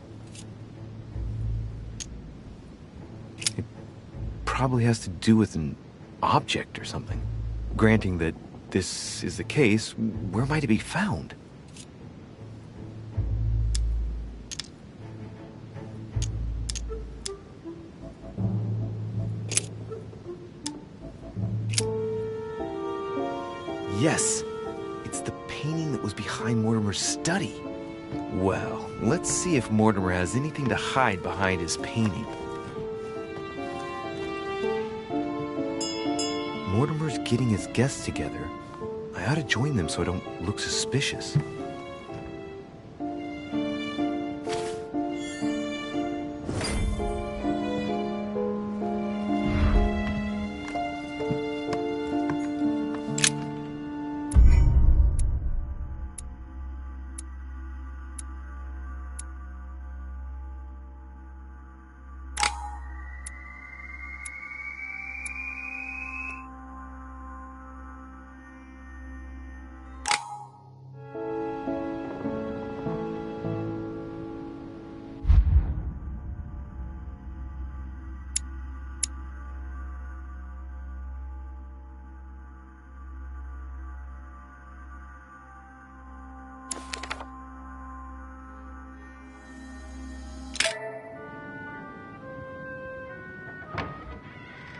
S1: It probably has to do with an object or something. Granting that this is the case, where might it be found? Yes, it's the painting that was behind Mortimer's study. Well, let's see if Mortimer has anything to hide behind his painting. Mortimer's getting his guests together. I ought to join them so I don't look suspicious.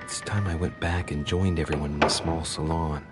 S1: It's time I went back and joined everyone in the small salon.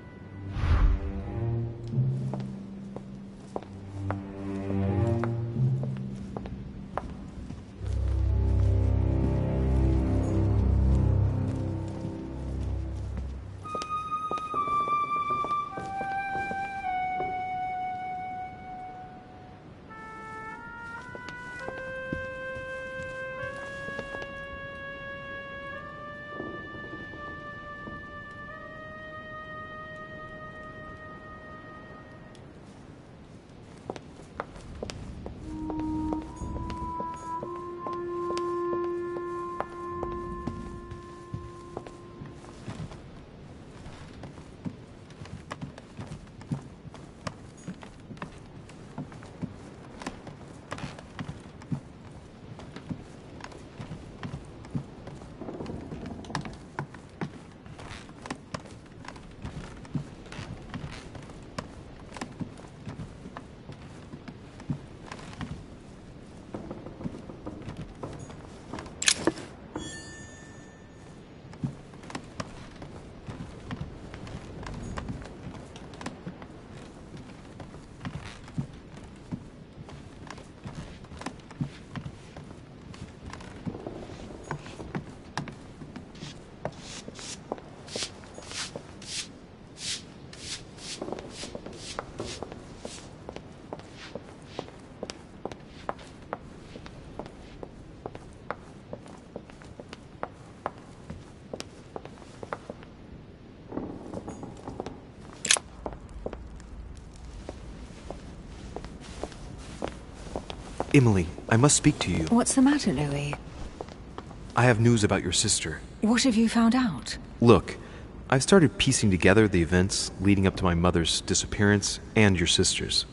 S1: Emily, I must speak to you.
S2: What's the matter, Louis?
S1: I have news about your sister.
S2: What have you found out?
S1: Look, I've started piecing together the events leading up to my mother's disappearance and your sister's.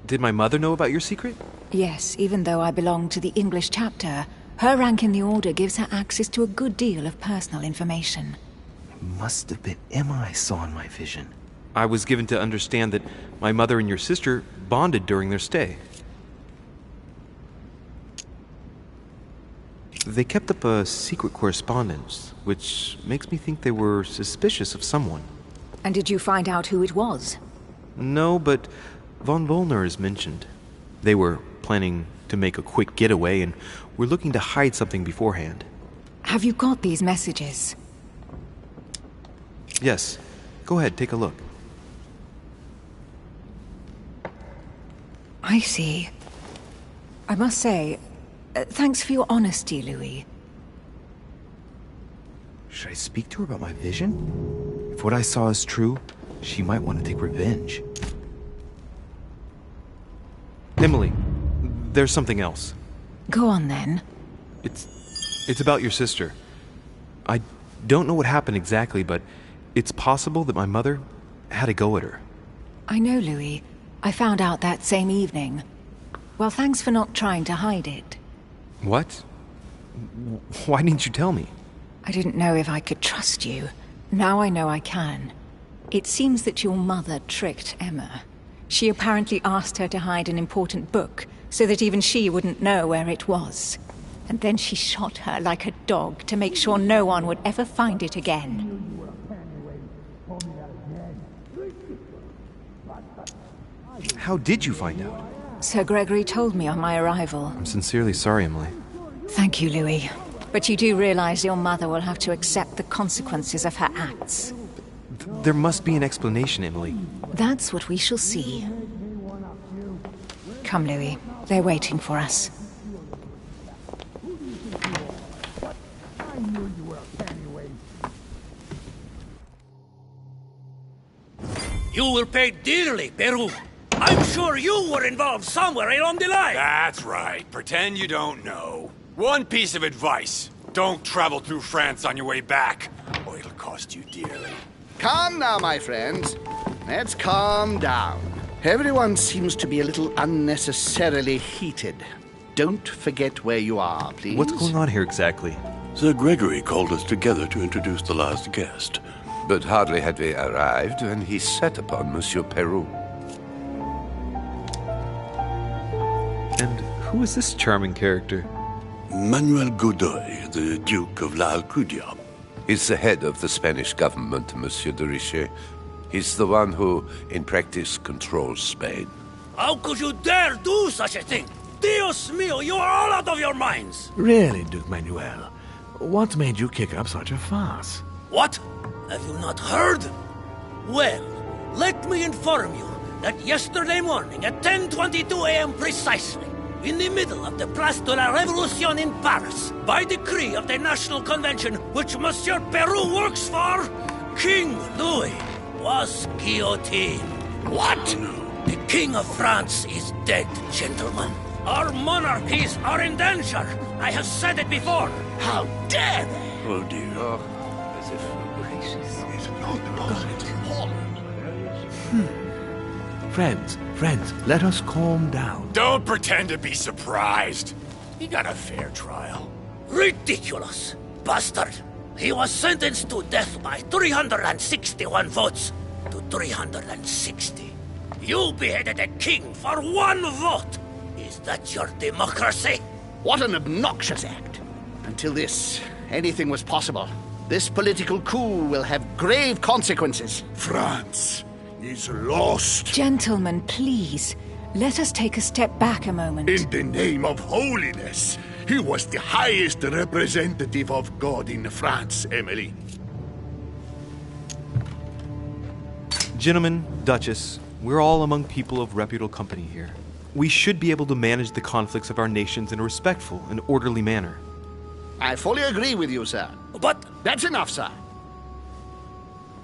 S1: Did my mother know about your secret?
S2: Yes, even though I belong to the English chapter, her rank in the Order gives her access to a good deal of personal information.
S1: It must have been Emma I saw in my vision. I was given to understand that my mother and your sister bonded during their stay. They kept up a secret correspondence, which makes me think they were suspicious of someone.
S2: And did you find out who it was?
S1: No, but von Wollner is mentioned. They were planning to make a quick getaway and were looking to hide something beforehand.
S2: Have you got these messages?
S1: Yes. Go ahead, take a look.
S2: I see. I must say, thanks for your honesty, Louis.
S1: Should I speak to her about my vision? If what I saw is true, she might want to take revenge. Emily, there's something else.
S2: Go on, then.
S1: It's about your sister. I don't know what happened exactly, but it's possible that my mother had a go at her.
S2: I know, Louis. I found out that same evening. Well, thanks for not trying to hide it.
S1: What? Why didn't you tell me?
S2: I didn't know if I could trust you. Now I know I can. It seems that your mother tricked Emma. She apparently asked her to hide an important book, so that even she wouldn't know where it was. And then she shot her like a dog to make sure no one would ever find it again.
S1: How did you find out?
S2: Sir Gregory told me on my arrival.
S1: I'm sincerely sorry, Emily.
S2: Thank you, Louis. But you do realize your mother will have to accept the consequences of her acts.
S1: There must be an explanation, Emily.
S2: That's what we shall see. Come, Louis. They're waiting for us.
S8: You will pay dearly, Peru. I'm sure you were involved somewhere along the line.
S9: That's right. Pretend you don't know. One piece of advice. Don't travel through France on your way back, or it'll cost you dearly.
S7: Calm now, my friends. Let's calm down. Everyone seems to be a little unnecessarily heated. Don't forget where you are, please.
S1: What's going on here exactly?
S10: Sir Gregory called us together to introduce the last guest.
S11: But hardly had we arrived when he set upon Monsieur Peru.
S1: And who is this charming character?
S10: Manuel Godoy, the Duke of La Alcudia.
S11: He's the head of the Spanish government, Monsieur de Richet. He's the one who, in practice, controls Spain.
S8: How could you dare do such a thing? Dios mío, you are all out of your minds!
S12: Really, Duke Manuel? What made you kick up such a fuss?
S8: What? Have you not heard? Well, let me inform you that yesterday morning at 10:22 a.m. precisely, in the middle of the Place de la Révolution in Paris, by decree of the National Convention which Monsieur Peru works for, King Louis was guillotined.
S7: What?
S8: The King of France is dead, gentlemen. Our monarchies are in danger. I have said it before.
S7: How dare they?
S10: Oh, dear.
S11: As if
S12: Friends, let us calm down.
S9: Don't pretend to be surprised. He got a fair trial.
S8: Ridiculous! Bastard! He was sentenced to death by 361 votes to 360. You beheaded a king for one vote! Is that your democracy?
S7: What an obnoxious act. Until this, anything was possible. This political coup will have grave consequences.
S10: France is lost.
S2: Gentlemen, please. Let us take a step back a moment.
S10: In the name of holiness. He was the highest representative of God in France, Emily.
S1: Gentlemen, Duchess, we're all among people of reputable company here. We should be able to manage the conflicts of our nations in a respectful and orderly manner.
S7: I fully agree with you, sir.
S8: But
S7: That's enough, sir.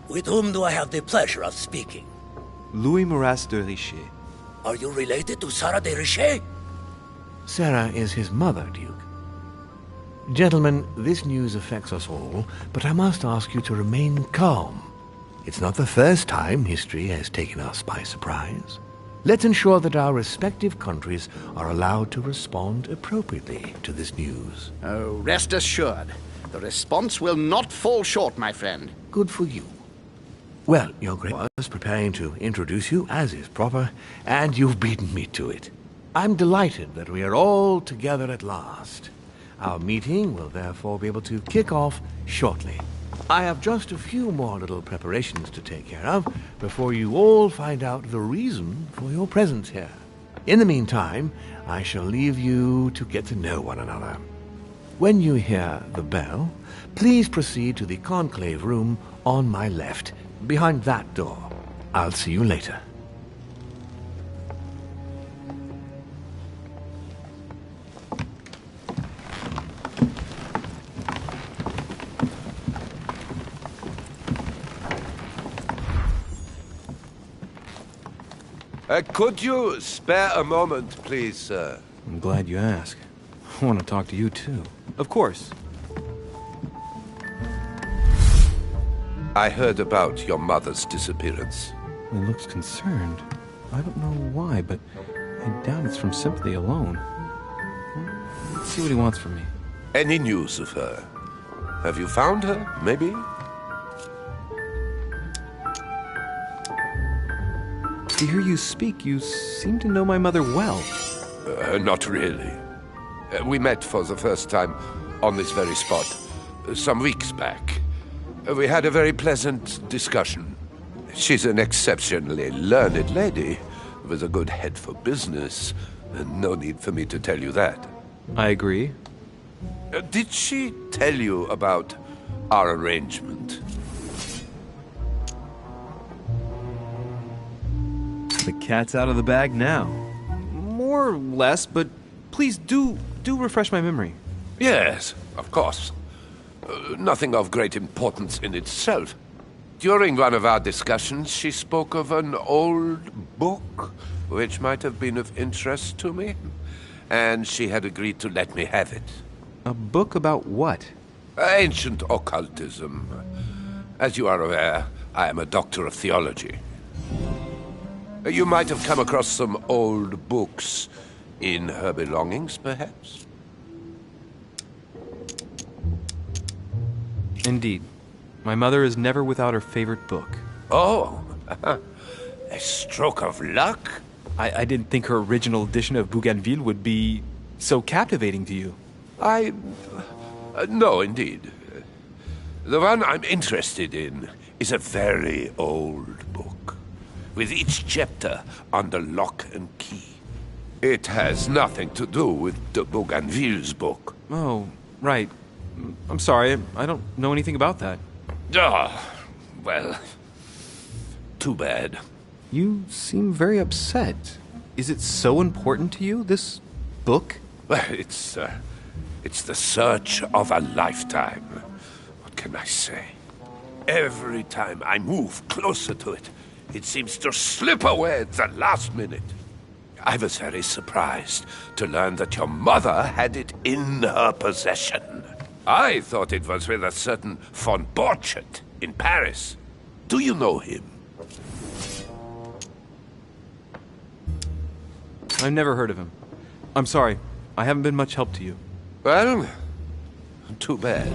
S8: with whom do I have the pleasure of speaking?
S1: Louis Maras de Richet.
S8: Are you related to Sarah de Richet?
S12: Sarah is his mother, Duke. Gentlemen, this news affects us all, but I must ask you to remain calm. It's not the first time history has taken us by surprise. Let's ensure that our respective countries are allowed to respond appropriately to this news.
S7: Oh, rest assured. The response will not fall short, my friend.
S12: Good for you. Well, Your Grace, I was preparing to introduce you, as is proper, and you've beaten me to it. I'm delighted that we are all together at last. Our meeting will therefore be able to kick off shortly. I have just a few more little preparations to take care of before you all find out the reason for your presence here. In the meantime, I shall leave you to get to know one another. When you hear the bell, please proceed to the conclave room on my left, behind that door. I'll see you later.
S11: Could you spare a moment, please, sir?
S1: I'm glad you asked. I want to talk to you, too. Of course.
S11: I heard about your mother's disappearance.
S1: He looks concerned. I don't know why, but I doubt it's from sympathy alone. Let's see what he wants from me.
S11: Any news of her? Have you found her, maybe?
S1: To hear you speak, you seem to know my mother well.
S11: Not really. We met for the first time on this very spot some weeks back. We had a very pleasant discussion. She's an exceptionally learned lady with a good head for business. No need for me to tell you that.
S1: I agree.
S11: Did she tell you about our arrangement?
S1: The cat's out of the bag now. More or less, but please do refresh my memory.
S11: Yes, of course. Nothing of great importance in itself. During one of our discussions, she spoke of an old book, which might have been of interest to me, and she had agreed to let me have it.
S1: A book about what?
S11: Ancient occultism. As you are aware, I am a doctor of theology. You might have come across some old books in her belongings, perhaps?
S1: Indeed. My mother is never without her favorite book.
S11: Oh, a stroke of luck?
S1: I didn't think her original edition of Bougainville would be so captivating to you.
S11: No, indeed. The one I'm interested in is a very old book, with each chapter under lock and key. It has nothing to do with de Bougainville's book.
S1: Oh, right. I'm sorry, I don't know anything about that.
S11: Ah, well, too bad.
S1: You seem very upset. Is it so important to you, this book?
S11: Well, it's the search of a lifetime. What can I say? Every time I move closer to it, it seems to slip away at the last minute. I was very surprised to learn that your mother had it in her possession. I thought it was with a certain von Borchardt in Paris. Do you know him?
S1: I've never heard of him. I'm sorry, I haven't been much help to you.
S11: Well, too bad.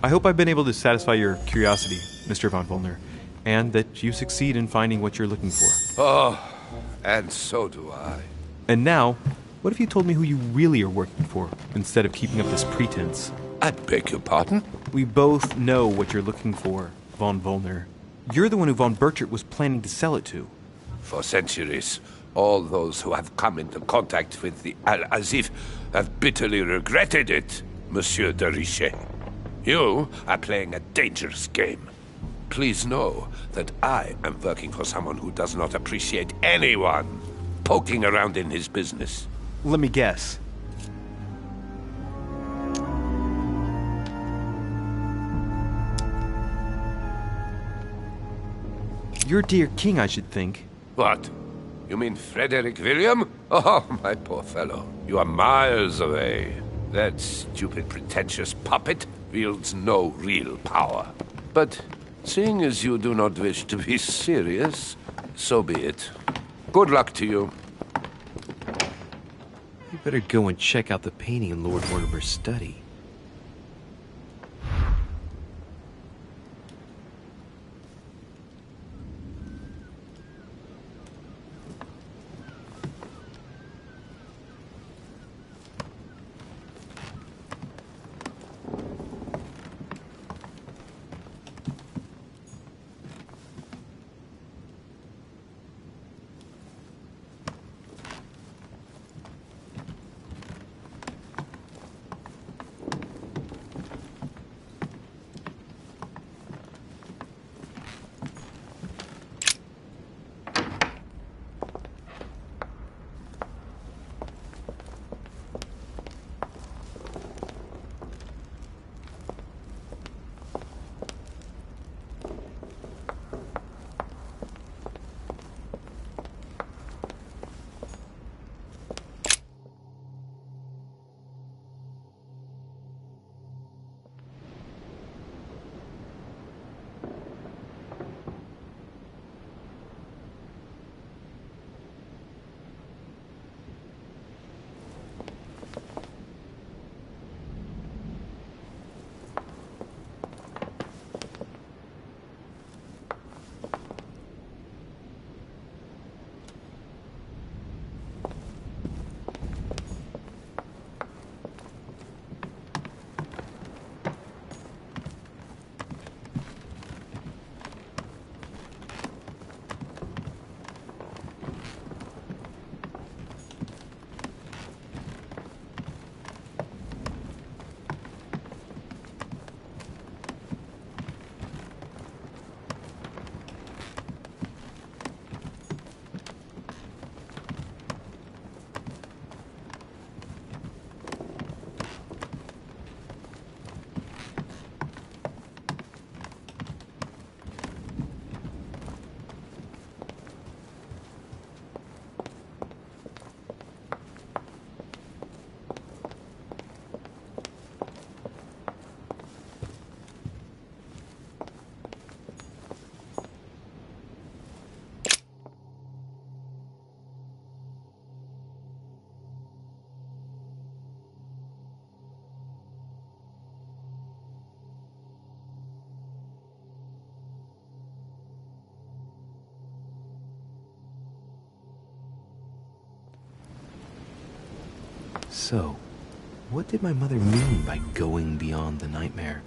S1: I hope I've been able to satisfy your curiosity, Mr. von Wollner, and that you succeed in finding what you're looking for.
S11: Oh, and so do I.
S1: And now, what if you told me who you really are working for, instead of keeping up this pretense?
S11: I beg your pardon?
S1: We both know what you're looking for, von Wollner. You're the one who von Borchardt was planning to sell it to.
S11: For centuries, all those who have come into contact with the Al-Azif have bitterly regretted it, Monsieur de Richet. You are playing a dangerous game. Please know that I am working for someone who does not appreciate anyone poking around in his business.
S1: Let me guess. Your dear king, I should think.
S11: What? You mean Frederick William? Oh, my poor fellow. You are miles away. That stupid, pretentious puppet wields no real power. But seeing as you do not wish to be serious, so be it. Good luck to you.
S1: You better go and check out the painting in Lord Mortimer's study. So, what did my mother mean by going beyond the nightmare?